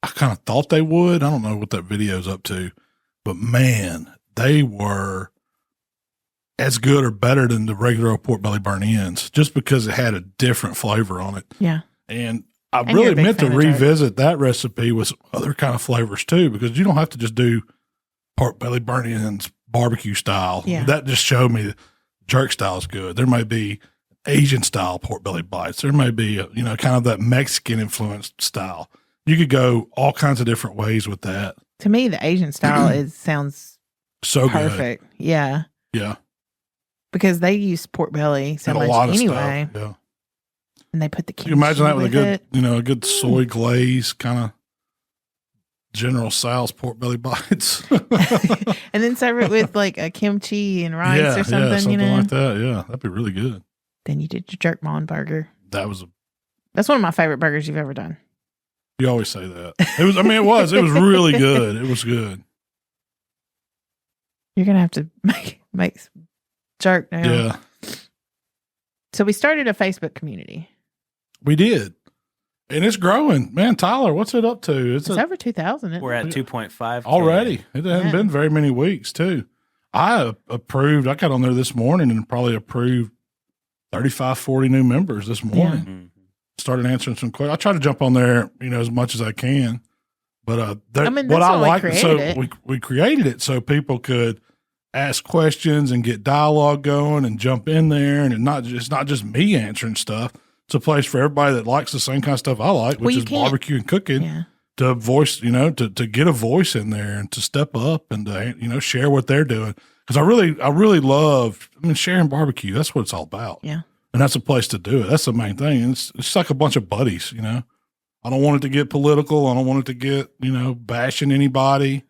I kind of thought they would. I don't know what that video's up to. But, man, they were as good or better than the regular old pork belly burnt ends just because it had a different flavor on it. Yeah. And I really meant to revisit that recipe with some other kind of flavors too, because you don't have to just do pork belly burnt ends barbecue style. Yeah. That just showed me that jerk style is good. There may be Asian style pork belly bites. There may be, kind of that Mexican influenced style. You could go all kinds of different ways with that. To me, the Asian style sounds so perfect. Good. Yeah. Yeah. Because they use pork belly so much anyway. Stuff. Yeah. And they put the kimchi. You imagine that with a good soy glaze kind of General Tso's pork belly bites. And then serve it with like a kimchi and rice or something, Yeah, something like that. Yeah, that'd be really good. Then you did your jerk mon burger. That's one of my favorite burgers you've ever done. You always say that. It was really good. It was good. You're going to have to make jerk now. Yeah. So we started a Facebook community. We did. And it's growing. Man, Tyler, what's it up to? It's over 2,000. We're at 2.5 already. It hasn't been very many weeks, too. I got on there this morning and probably approved 35, 40 new members this morning. Mm-hmm. Started answering some questions. I try to jump on there, as much as I can. But we created it so people could ask questions and get dialogue going and jump in there. And it's not just me answering stuff. It's a place for everybody that likes the same kind of stuff I like, which is barbecue and cooking, to voice, to get a voice in there and to step up and to, share what they're doing. Because I really love, sharing barbecue. That's what it's all about. Yeah. And that's a place to do it. That's the main thing. And it's like a bunch of buddies, you know. I don't want it to get political. I don't want it to get, you know, bashing anybody.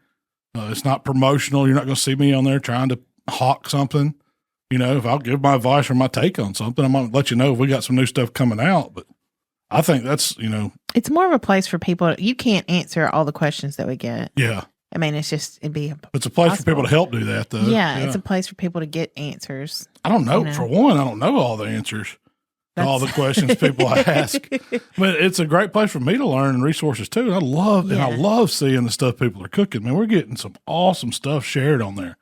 It's not promotional. You're not going to see me on there trying to hawk something. You know, if I'll give my advice or my take on something, I'm going to let you know if we got some new stuff coming out. But I think that's, you know. It's more of a place for people. You can't answer all the questions that we get. Yeah. I mean, it's a place possible. for people to help do that, though. Yeah, it's a place for people to get answers. I don't know. You know. For one, I don't know all the answers to all the questions people ask. But it's a great place for me to learn and resources too. And I love seeing the stuff people are cooking. Man, we're getting some awesome stuff shared on there.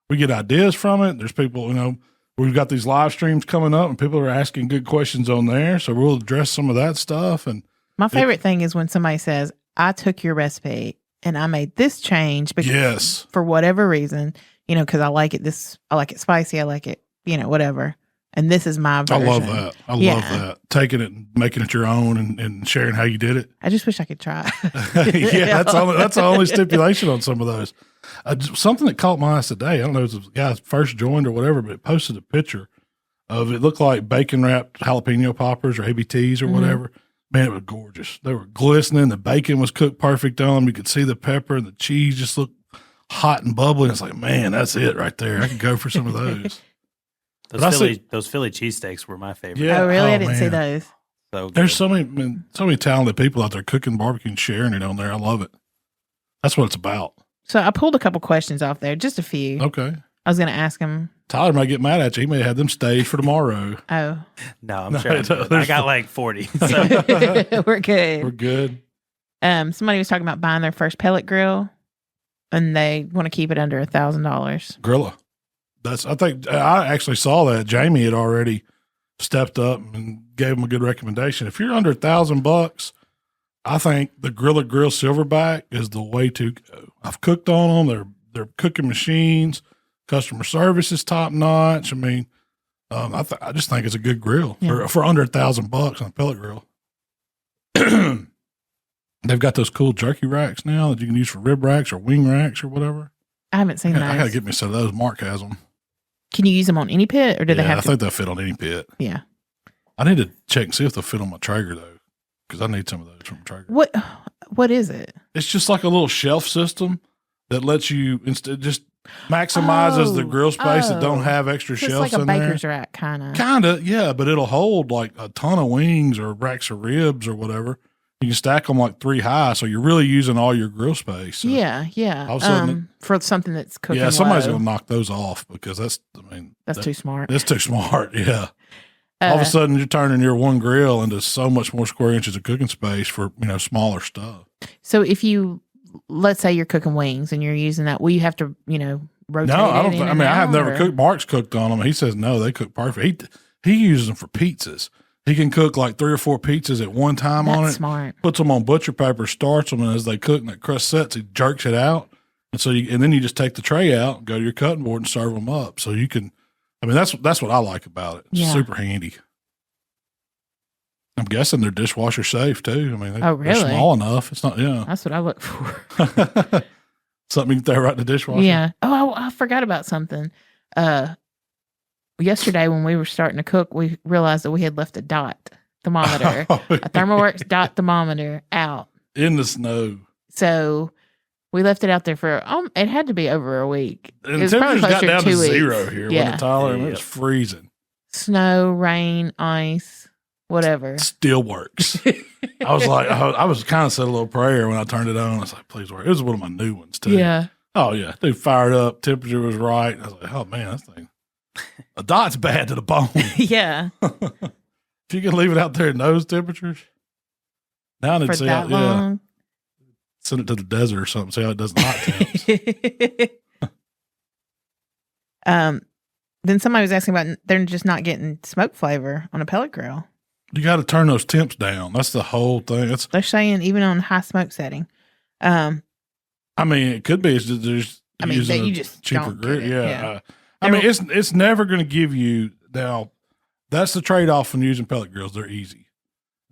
We get ideas from it. There's people, you know, we've got these live streams coming up and people are asking good questions on there. So we'll address some of that stuff. And my favorite thing is when somebody says, I took your recipe and I made this change because for whatever reason, you know, because I like it spicy, I like it, you know, whatever. And this is my version. I love that. I love that. Taking it and making it your own and sharing how you did it. I just wish I could try. That's the only stipulation on some of those. Something that caught my eye today, I don't know if it was a guy first joined or whatever, but it posted a picture of it looked like bacon wrapped jalapeno poppers or ABTs or whatever. Man, it was gorgeous. They were glistening. The bacon was cooked perfect on them. You could see the pepper and the cheese just looked hot and bubbly. It's like, man, that's it right there. I could go for some of those. Those Philly cheesesteaks were my favorite. Yeah. Oh, really? I didn't see those. So good. There's so many talented people out there cooking barbecue and sharing it on there. I love it. That's what it's about. So I pulled a couple questions off there, just a few. Okay. I was going to ask him. Tyler might get mad at you. He may have them staged for tomorrow. Oh. No, I'm sure. I got like 40. So. We're good. We're good. Somebody was talking about buying their first pellet grill, and they want to keep it under $1,000. Grilla. I think I actually saw that Jamie had already stepped up and gave him a good recommendation. If you're under $1,000, I think the Grilla Grill Silverback is the way to go. I've cooked on them. They're cooking machines. Customer service is top notch. I mean, I just think it's a good grill for under $1,000 on a pellet grill. They've got those cool jerky racks now that you can use for rib racks or wing racks or whatever. I haven't seen those. I got to get me some of those. Mark has them. Can you use them on any pit, or do they have I think they'll fit on any pit. Yeah. I need to check and see if they'll fit on my Traeger, though, because I need some of those from Traeger. What is it? It's just like a little shelf system that lets you just maximizes the grill space that don't have extra so shelves it's like in a there. baker's rack, kind of. Kind of, yeah, but it'll hold like a ton of wings or racks of ribs or whatever. You can stack them like 3 high, so you're really using all your grill space. So yeah. all of a sudden for something that's cooking. Yeah, somebody's low. going to knock those off because that's too smart. That's too smart, yeah. All of a sudden, you're turning your one grill into so much more square inches of cooking space for, smaller stuff. So if let's say you're cooking wings and you're using that, will you have to, rotate No, I don't. I have never or? cooked. Mark's cooked on them. He says no, they cook perfect. He uses them for pizzas. He can cook like 3 or 4 pizzas at one time on it. That's smart. Puts them on butcher paper, starts them, and as they cook and that crust sets, he jerks it out, and then you just take the tray out, and go to your cutting board, and serve them up. So you can. That's what I like about it. It's super handy. I'm guessing they're dishwasher safe too. They're small enough. It's not. Yeah, that's what I look for. Something you can throw right in the dishwasher. Yeah. Oh, I forgot about something. Yesterday when we were starting to cook, we realized that we had left a dot thermometer, a ThermoWorks dot thermometer out in the snow. So we left it out there for it had to be over a week. And the temperatures got down to 0 here. Yeah, Tyler, it was freezing. Snow, rain, ice, whatever. Still works. I was like, I was kind of said a little prayer when I turned it on. I was like, please work. It was one of my new ones too. Yeah. Oh yeah, they fired up. Temperature was right. I was like, oh man, that thing. A dot's bad to the bone. Yeah. If you can leave it out there in those temperatures, now for that long. Send it to the desert or something. See how it does not temps. Then somebody was asking about they're just not getting smoke flavor on a pellet grill. You got to turn those temps down. That's the whole thing. They're saying even on high smoke setting. It could be. Using you just cheaper grill. Yeah. It's never going to give you now. That's the trade off when using pellet grills. They're easy.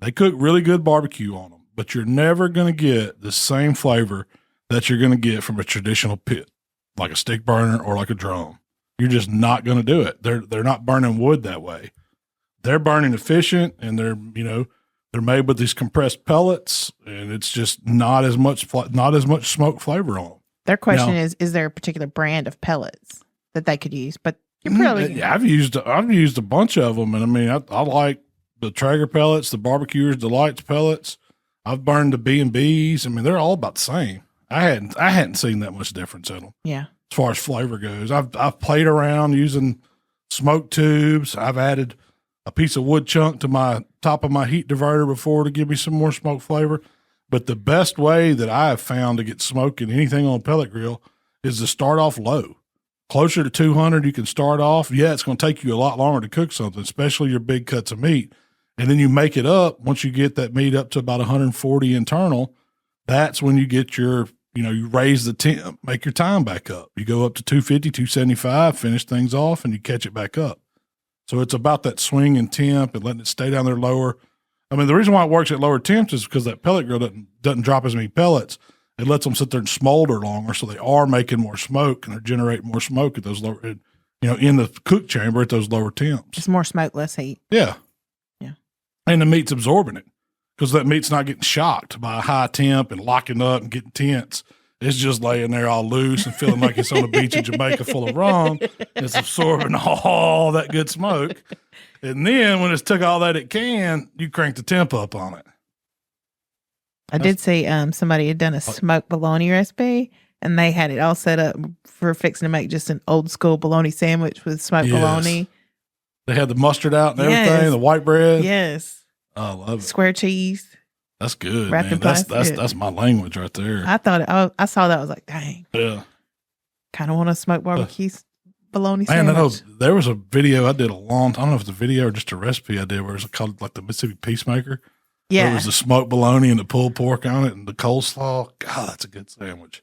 They cook really good barbecue on them, but you're never going to get the same flavor that you're going to get from a traditional pit, like a stick burner or like a drum. You're just not going to do it. They're not burning wood that way. they're burning efficient, and they're made with these compressed pellets, and it's just not as much smoke flavor on them. Their question is there a particular brand of pellets that they could use? But you're probably I've used a bunch of them, and I mean I like the Traeger pellets, the Barbecuers Delights pellets. I've burned the B&Bs. I mean, they're all about the same. I hadn't seen that much difference in them. Yeah. As far as flavor goes, I've played around using smoke tubes. I've added a piece of wood chunk to my top of my heat diverter before to give me some more smoke flavor. But the best way that I have found to get smoke in anything on a pellet grill is to start off low. Closer to 200, you can start off. Yeah, it's going to take you a lot longer to cook something, especially your big cuts of meat. And then you make it up. Once you get that meat up to about 140 internal, that's when you get your, you raise the temp, make your time back up. You go up to 250, 275, finish things off, and you catch it back up. So it's about that swing in temp and letting it stay down there lower. I mean, the reason why it works at lower temps is because that pellet grill doesn't drop as many pellets. It lets them sit there and smolder longer, so they are making more smoke, and they're generating more smoke at those lower, in the cook chamber at those lower temps. It's more smoke, less heat. Yeah. Yeah. And the meat's absorbing it because that meat's not getting shocked by a high temp and locking up and getting tense. It's just laying there all loose and feeling like it's on a beach in Jamaica full of rum. It's absorbing all that good smoke. And then when it's took all that it can, you crank the temp up on it. I did see somebody had done a smoked bologna recipe, and they had it all set up for fixing to make just an old school bologna sandwich with smoked bologna. They had the mustard out and everything, the white bread. Yes. I love it. Square cheese. That's good, wrapped man. in plastic. That's my language right there. I thought I saw that. I was like, dang. Yeah. Kind of want to smoke barbecue bologna Man, sandwich. there was a video I did I don't know if it's a video or just a recipe I did where it was called like the Mississippi Peacemaker. Yeah. There was the smoked bologna and the pulled pork on it and the coleslaw. God, that's a good sandwich.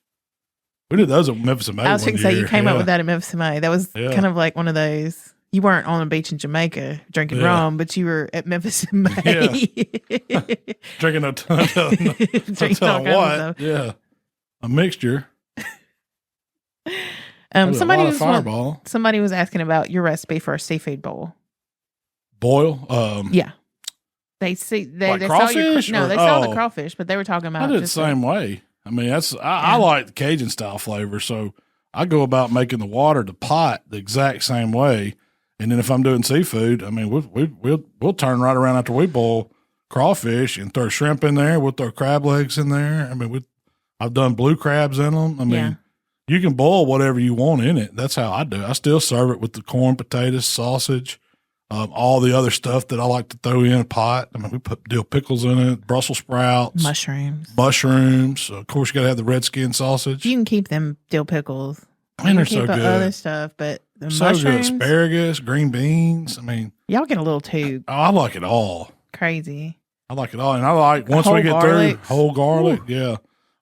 We did those at Memphis and May. I was going to say, you came up with that at Memphis and May. That was kind of like one of those. You weren't on a beach in Jamaica drinking rum, but you were at Memphis and May. Yeah. Drinking what? Yeah. A mixture. Somebody was asking about your recipe for a seafood boil. Boil? Yeah. They saw crawfish? They saw the crawfish, but they were talking about I did the same way. I mean, I like the Cajun style flavor, so I go about making the water, the pot, the exact same way. And then if I'm doing seafood, I mean, we'll turn right around after we boil crawfish and throw shrimp in there. We'll throw crab legs in there. I mean, I've done blue crabs in them. I mean, you can boil whatever you want in it. That's how I do it. I still serve it with the corn, potatoes, sausage, all the other stuff that I like to throw in a pot. I mean, we put dill pickles in it, Brussels sprouts, mushrooms. Of course, you got to have the red skin sausage. You can keep them dill pickles. And they're so good. Other stuff, but the so mushrooms, good. Asparagus, green beans. I mean, y'all get a little too I like it all. Crazy. I like it all, and I like once we get through whole garlic. Ooh. Yeah,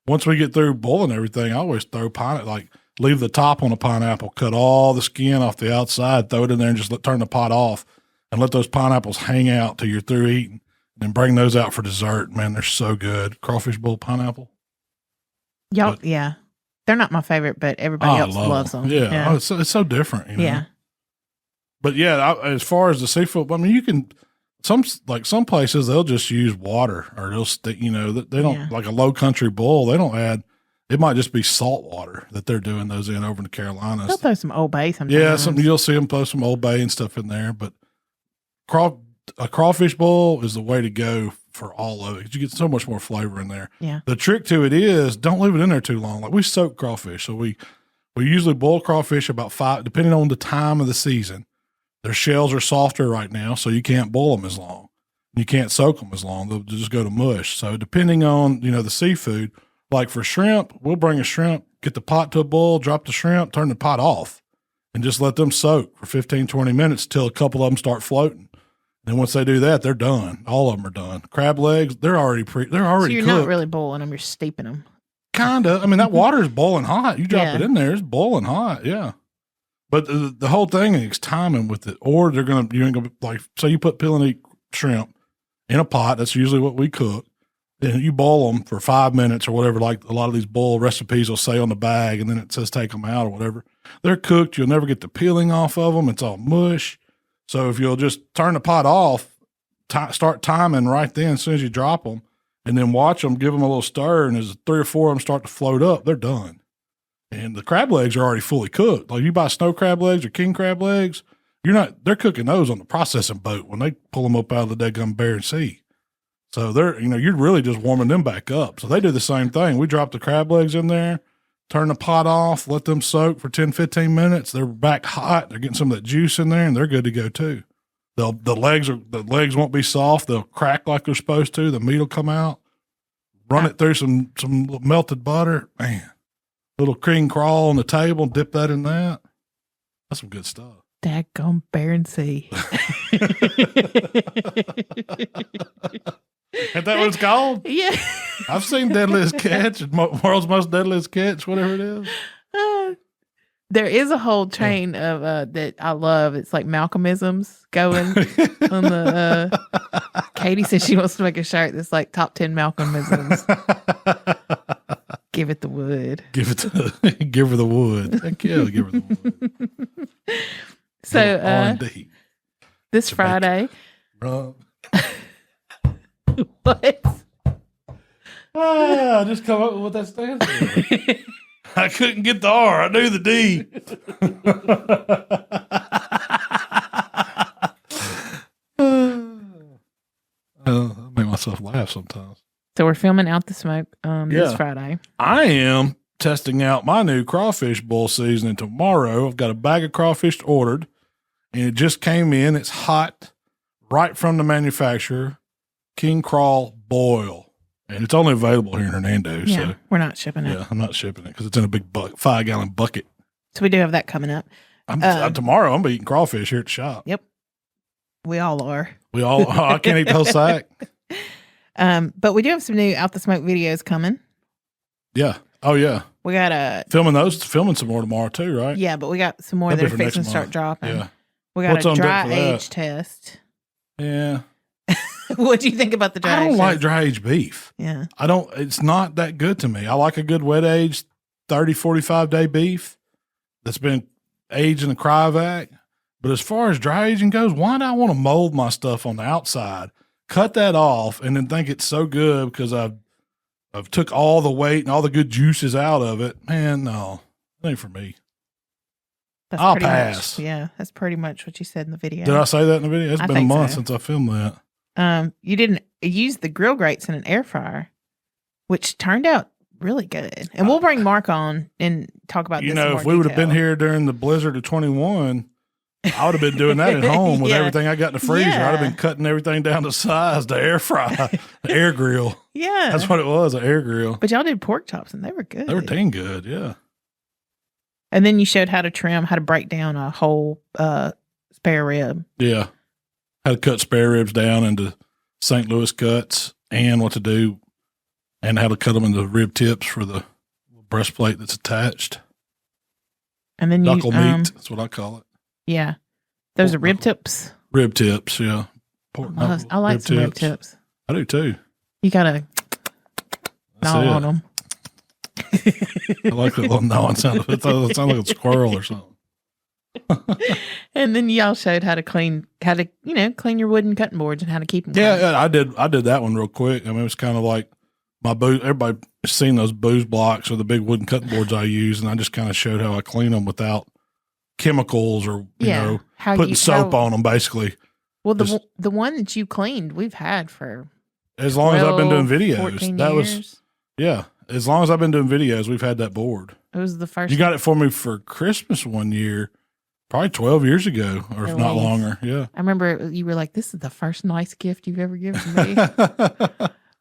once we get through boiling everything, I always throw pineapple. Like leave the top on a pineapple, cut all the skin off the outside, throw it in there, and just turn the pot off, and let those pineapples hang out till you're through eating. And then bring those out for dessert. Man, they're so good. Crawfish bowl pineapple. Yeah. They're not my favorite, but everybody else loves them. Yeah. Oh, it's so different. Yeah. But yeah, as far as the seafood, I mean, you can, some places they'll just use water or they don't like a low country boil. They don't add, it might just be salt water that they're doing those in over in the Carolinas. They'll throw some Old Bay sometimes. Yeah. You'll see them throw some Old Bay and stuff in there, but a crawfish boil is the way to go for all of it. You get so much more flavor in there. Yeah. The trick to it is don't leave it in there too long. Like we soak crawfish. So we usually boil crawfish about 5, depending on the time of the season. Their shells are softer right now, so you can't boil them as long. You can't soak them as long. They'll just go to mush. So depending on, the seafood, like for shrimp, we'll bring a shrimp, get the pot to a boil, drop the shrimp, turn the pot off, and just let them soak for 15, 20 minutes till a couple of them start floating. And once they do that, they're done. All of them are done. Crab legs, they're already So you're cooked. not really boiling them; you're steeping them. Kinda. I mean, that water is boiling hot. You drop it in there, it's boiling hot. Yeah. But the whole thing is timing with it. Or you ain't gonna like. So you put peel and eat shrimp in a pot. That's usually what we cook. Then you boil them for 5 minutes or whatever. Like a lot of these boil recipes will say on the bag, and then it says take them out or whatever. They're cooked. You'll never get the peeling off of them. It's all mush. So if you'll just turn the pot off, start timing right then as soon as you drop them, and then watch them, give them a little stir, and as 3 or 4 of them start to float up, they're done. And the crab legs are already fully cooked. Like you buy snow crab legs or king crab legs, they're cooking those on the processing boat when they pull them up out of the daggum Bering Sea. So you're really just warming them back up. So they do the same thing. We drop the crab legs in there, turn the pot off, let them soak for 10, 15 minutes. They're back hot. They're getting some of that juice in there and they're good to go too. The legs won't be soft. They'll crack like they're supposed to. The meat will come out. Run it through some melted butter. Man, little cream crawl on the table. Dip that in that. That's some good stuff. Daggum Bering Sea. Ain't that what it's called? Yeah. I've seen Deadliest Catch, World's Most Deadliest Catch, whatever it is. There is a whole train of that I love. It's like Malcolmisms going on the. Katie says she wants to make a shirt that's like top 10 Malcolmisms. Give it the wood. Give her the wood. Heck yeah, give her the wood. So R&D. this Jamaica. Friday. What? I just come up with what that stands for. I couldn't get the R. I knew the D. I make myself laugh sometimes. So we're filming Out the Smoke this Friday. I am testing out my new crawfish boil seasoning tomorrow. I've got a bag of crawfish ordered, and it just came in. It's hot, right from the manufacturer. King Crawl Boil. And it's only available here in Hernando. Yeah, so we're not shipping it. Yeah, I'm not shipping it because it's in a big 5-gallon bucket. So we do have that coming up. Tomorrow, I'm going to be eating crawfish here at the shop. Yep. We all are. I can't eat the whole sack. But we do have some new Out the Smoke videos coming. Yeah. Oh, yeah. We got filming some more tomorrow too, right? Yeah, but we got some more that are fixing to start dropping. Yeah. We got What's a on deck dry for that? age test. Yeah. What do you think about the dry age I don't test? like dry aged beef. Yeah. It's not that good to me. I like a good wet aged 30, 45 day beef that's been aged in a cryovac. But as far as dry aging goes, why do I want to mold my stuff on the outside, cut that off, and then think it's so good because I've took all the weight and all the good juices out of it? Man, no, that ain't for me. I'll pass. That's pretty much what you said in the video. Did I say that in the video? It's been a month since I filmed that. You didn't use the grill grates in an air fryer, which turned out really good. And we'll bring Mark on and talk about this in more if we would have detail. been here during the blizzard of 21, I would have been doing that at home with everything I got in the freezer. Yeah. I'd have been cutting everything down to size, the air fry, the air grill. Yeah. That's what it was, an air grill. But y'all did pork chops and they were good. They were dang good, yeah. And then you showed how to break down a whole spare rib. Yeah. How to cut spare ribs down into St. Louis cuts and what to do and how to cut them into rib tips for the breastplate that's attached. And then knuckle meat, that's what I call it. Yeah. Those are rib tips. Rib tips, yeah. I like some rib tips. I do too. You got to gnaw on them. I like that little gnawing sound. It sounds like a squirrel or something. And then y'all showed how to clean your wooden cutting boards and how to keep them clean. Yeah, I did that one real quick. I mean, it was kind of like my booze. Everybody's seen those booze blocks or the big wooden cutting boards I use, and I just kind of showed how I clean them without chemicals or putting soap on them. Basically, well, the one that you cleaned, we've had for as long as I've been doing videos. 14 that years. Was as long as I've been doing videos, we've had that board. It was the first. You got it for me for Christmas one year. Probably 12 years ago, or if not longer. Yeah. I remember you were like, this is the first nice gift you've ever given me.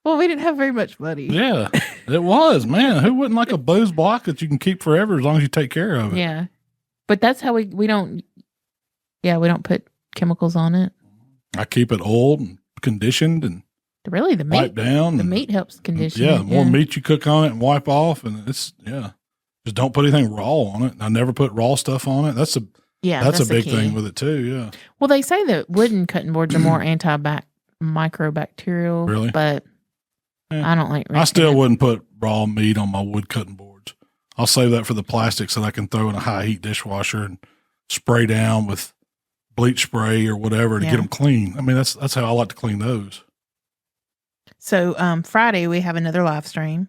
Well, we didn't have very much money. Yeah, it was, man. Who wouldn't like a booze block that you can keep forever as long as you take care of it? Yeah. But that's how we don't put chemicals on it. I keep it oiled and conditioned and really the meat wipe down. The meat helps condition. Yeah, the more meat you cook on it and wipe off, and just don't put anything raw on it. I never put raw stuff on it. That's a big thing with it too. Yeah. Well, they say that wooden cutting boards are more microbacterial. Really? But I don't like. I still wouldn't put raw meat on my wood cutting boards. I'll save that for the plastics that I can throw in a high heat dishwasher and spray down with bleach spray or whatever to get them clean. I mean, that's how I like to clean those. So Friday we have another live stream.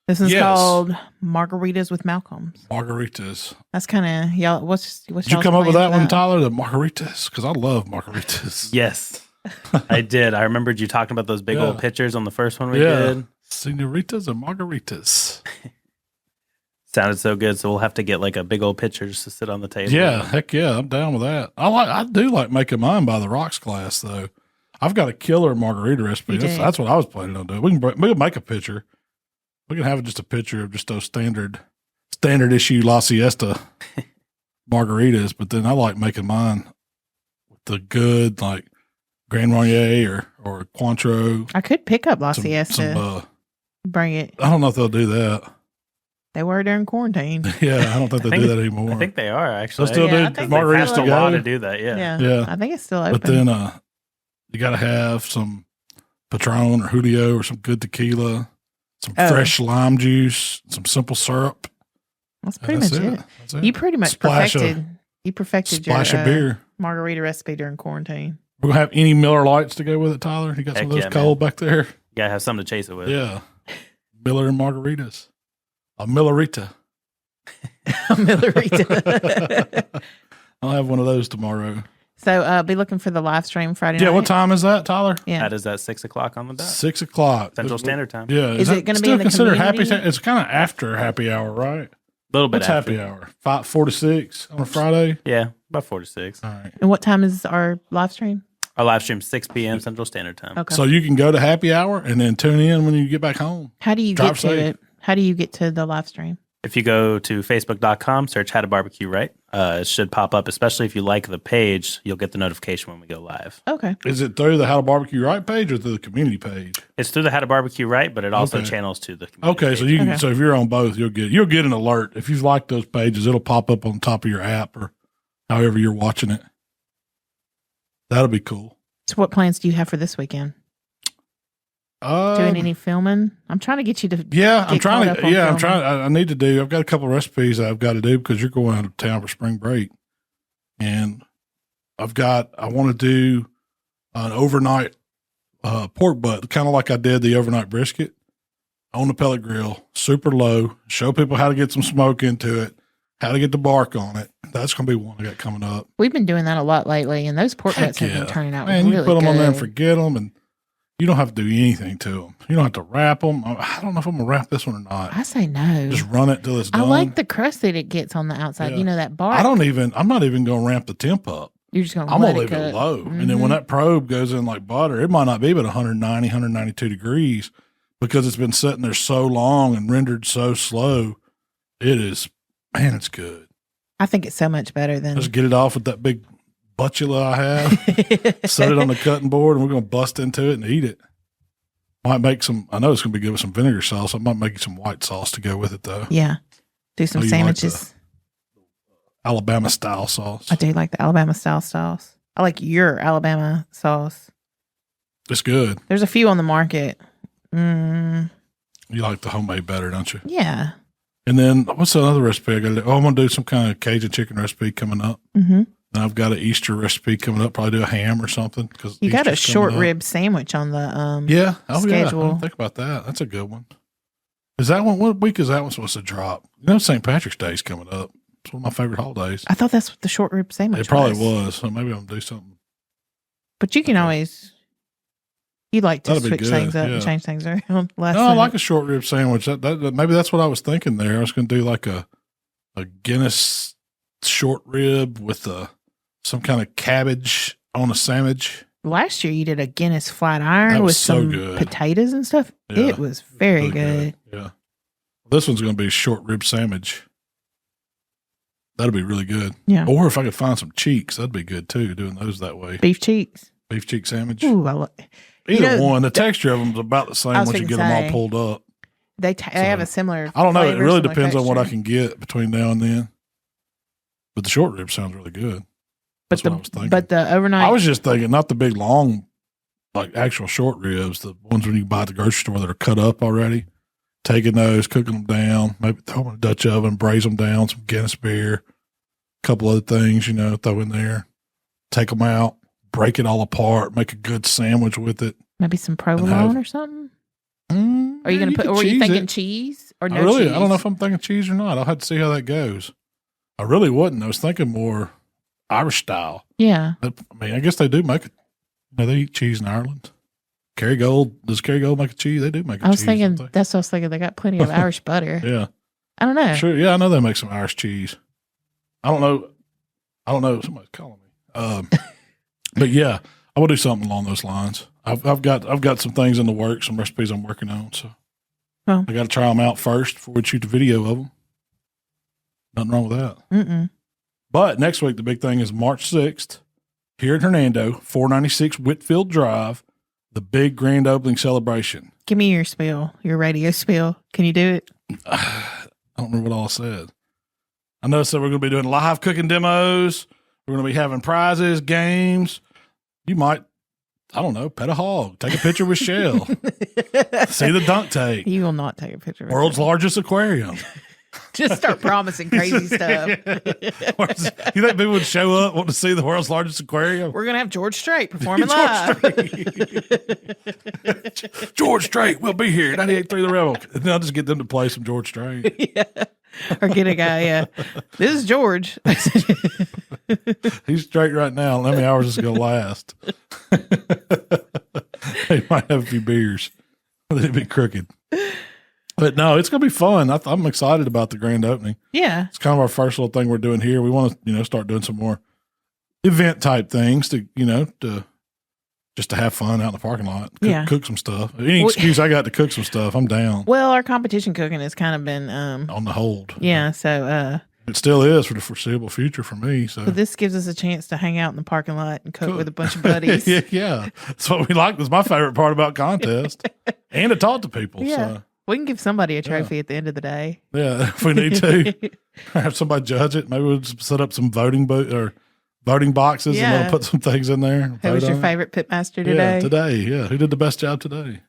This is called Margaritas with Malcoms. Margaritas. That's kind of y'all. What's Did you come up with that one, Tyler? The margaritas, because I love margaritas. Yes, I did. I remembered you talking about those big old pictures on the first one we did. Senoritas and margaritas. Sounded so good, so we'll have to get like a big old pitcher just to sit on the table. Yeah, heck yeah, I'm down with that. I do like making mine by the rocks glass though. I've got a killer margarita recipe. That's what I was planning on doing. We can make a pitcher. We can have just a picture of just those standard issue La Siesta margaritas, but then I like making mine with the good like Grand Marnier or Cointreau. I could pick up La Siesta. Bring it. I don't know if they'll do that. They were during quarantine. Yeah, I don't think they do that anymore. I think they are actually. They'll still do margaritas to go. To do that, yeah. I think it's still open. But then you got to have some Patron or Julio or some good tequila. Some fresh lime juice, some simple syrup. That's pretty much it. That's it. You pretty much perfected your beer margarita recipe during quarantine. We're going to have any Miller Lights to go with it, Tyler? You got some of those cold back there? You got to have something to chase it with. Yeah. Miller and margaritas. A Millerita. A Millerita. I'll have one of those tomorrow. So be looking for the live stream Friday night. Yeah, what time is that, Tyler? Yeah. That is at 6 o'clock on the dot. 6 o'clock. Central Standard Time. Yeah. Is it going to be in the considered community? It's kind of after happy hour, right? A little bit What's after. happy hour? 4 to 6 on a Friday? Yeah, about 4 to 6. All right. And what time is our live stream? Our live stream 6 p.m. Central Standard Time. Okay. So you can go to happy hour and then tune in when you get back home. How do you get to it? How do you get to the live stream? If you go to facebook.com, search Howtobbqright, it should pop up, especially if you like the page, you'll get the notification when we go live. Okay. Is it through the How to Barbecue Right page or through the community page? It's through the Howtobbqright, but it also channels to the community page. So you can, so if you're on both, you'll get an alert. If you've liked those pages, it'll pop up on top of your app or however you're watching it. That'll be cool. So what plans do you have for this weekend? Doing any filming? I'm trying to get you to. Yeah, I'm trying. I need to do. I've got a couple of recipes I've got to do because you're going out of town for spring break, and I want to do an overnight pork butt, kind of like I did the overnight brisket on the pellet grill, super low. Show people how to get some smoke into it, how to get the bark on it. That's going to be one I got coming up. We've been doing that a lot lately, and those pork butts have been turning out really good. You put them on there and forget them, and you don't have to do anything to them. You don't have to wrap them. I don't know if I'm going to wrap this one or not. I say no. Just run it till it's done. I like the crust that it gets on the outside. Yeah. You know, that bark. I'm not even going to ramp the temp up. You're just going to I'm going to leave it low. Mm-hmm. And then when that probe goes in like butter, it might not be but 190, 192 degrees because it's been sitting there so long and rendered so slow. It is, man, it's good. I think it's so much better than. Just get it off with that big butula I have. Set it on the cutting board, and we're going to bust into it and eat it. Might make some. I know it's going to be good with some vinegar sauce. I might make you some white sauce to go with it, though. Yeah, do some sandwiches. Like Alabama style sauce. I do like the Alabama style sauce. I like your Alabama sauce. It's good. There's a few on the market. You like the homemade better, don't you? Yeah. And then what's the other recipe I got to do? Oh, I'm going to do some kind of Cajun chicken recipe coming up. Mm-hmm. And I've got an Easter recipe coming up. Probably do a ham or something. Cause you got a short rib sandwich on the schedule. Yeah. I didn't think about that. That's a good one. Is that one? What week is that one supposed to drop? You know, St. Patrick's Day is coming up. It's one of my favorite holidays. I thought that's what the short rib sandwich was. It probably was. So maybe I'm going to do something. But you can always. You like to switch things up and change things around. I like a short rib sandwich. That maybe that's what I was thinking there. I was going to do like a Guinness short rib with some kind of cabbage on a sandwich. Last year you did a Guinness flat iron with some potatoes and stuff. Yeah, it was very good. Yeah. This one's going to be a short rib sandwich. That'll be really good. Yeah. Or if I could find some cheeks, that'd be good too, doing those that way. Beef cheeks. Beef cheek sandwich. Ooh, Either one. The texture of them is about the same once you get them all pulled up. They have a similar. I don't know. It really depends on what I can get between now and then. But the short rib sounds really good. That's what I was thinking. But the overnight. I was just thinking, not the big long, like actual short ribs, the ones when you buy at the grocery store that are cut up already. Taking those, cooking them down, maybe throw them in a Dutch oven, braise them down, some Guinness beer, a couple other things, throw in there. take them out, break it all apart, make a good sandwich with it. Maybe some provolone or something. Are you going to put? Or were you thinking cheese or no cheese? I don't know if I'm thinking cheese or not. I'll have to see how that goes. I really wouldn't. I was thinking more Irish style. Yeah. I mean, I guess they do make it. They eat cheese in Ireland. Kerrygold, does Kerrygold make a cheese? They do make a cheese. I was thinking, that's what I was thinking. They got plenty of Irish butter. Yeah. I don't know. Sure. Yeah, I know they make some Irish cheese. I don't know. Somebody's calling me. But yeah, I will do something along those lines. I've got some things in the works, some recipes I'm working on. So I got to try them out first before we shoot the video of them. Nothing wrong with that. Mm-mm. But next week, the big thing is March 6th here in Hernando, 496 Whitfield Drive, the big grand opening celebration. Give me your spiel, your radio spiel. Can you do it? I don't remember what all I said. I know we're going to be doing live cooking demos. We're going to be having prizes, games. You might, I don't know, pet a hog, take a picture with Shell, see the dunk tank. You will not take a picture. World's largest aquarium. Just start promising crazy stuff. You think people would show up want to see the world's largest aquarium? We're going to have George Strait performing live. George Strait will be here. 98.3 The Rebel. And then I'll just get them to play some George Strait. Yeah. Or get a guy, yeah. This is George. He's straight right now. How many hours is going to last? He might have a few beers. They'd be crooked. But no, it's going to be fun. I'm excited about the grand opening. Yeah. It's kind of our first little thing we're doing here. We want to, start doing some more event type things to just to have fun out in the parking lot. Cook some stuff. Any excuse I got to cook some stuff, I'm down. Well, our competition cooking has kind of been on the hold. Yeah. So it still is for the foreseeable future for me. So this gives us a chance to hang out in the parking lot and cook with a bunch of buddies. yeah. That's what we like. That's my favorite part about contest. And to talk to people. Yeah. So. We can give somebody a trophy at the end of the day. Yeah, if we need to. Have somebody judge it. Maybe we'll just set up some voting boxes and we'll put some things in there. Who was your favorite pitmaster today? Yeah, today. Yeah, who did the best job today?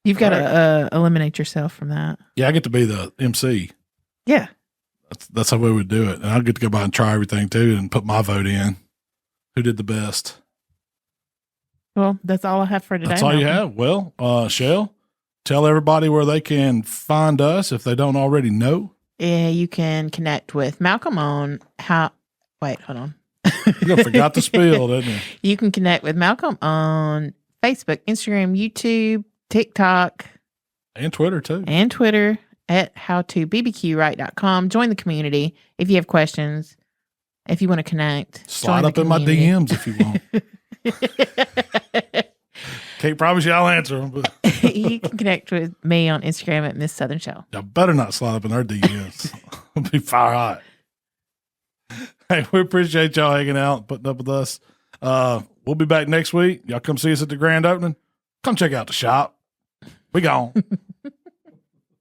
You've got to eliminate yourself from that. Yeah, I get to be the MC. Yeah. That's how we would do it. And I'll get to go by and try everything too and put my vote in. Who did the best? Well, that's all I have for today. That's all you have? Well, Shell, tell everybody where they can find us if they don't already know. Yeah, you can connect with Malcom on wait, hold on. You forgot to spill, didn't you? You can connect with Malcom on Facebook, Instagram, YouTube, TikTok. And Twitter, too. And Twitter at howtobbqright.com. Join the community if you have questions, if you want to connect. Slide up in my DMs if you want. Can't promise you I'll answer them. But you can connect with me on Instagram at Miss Southern Shell. Y'all better not slide up in our DMs. It'll be fire hot. Hey, we appreciate y'all hanging out, putting up with us. We'll be back next week. Y'all come see us at the grand opening. Come check out the shop. We gone.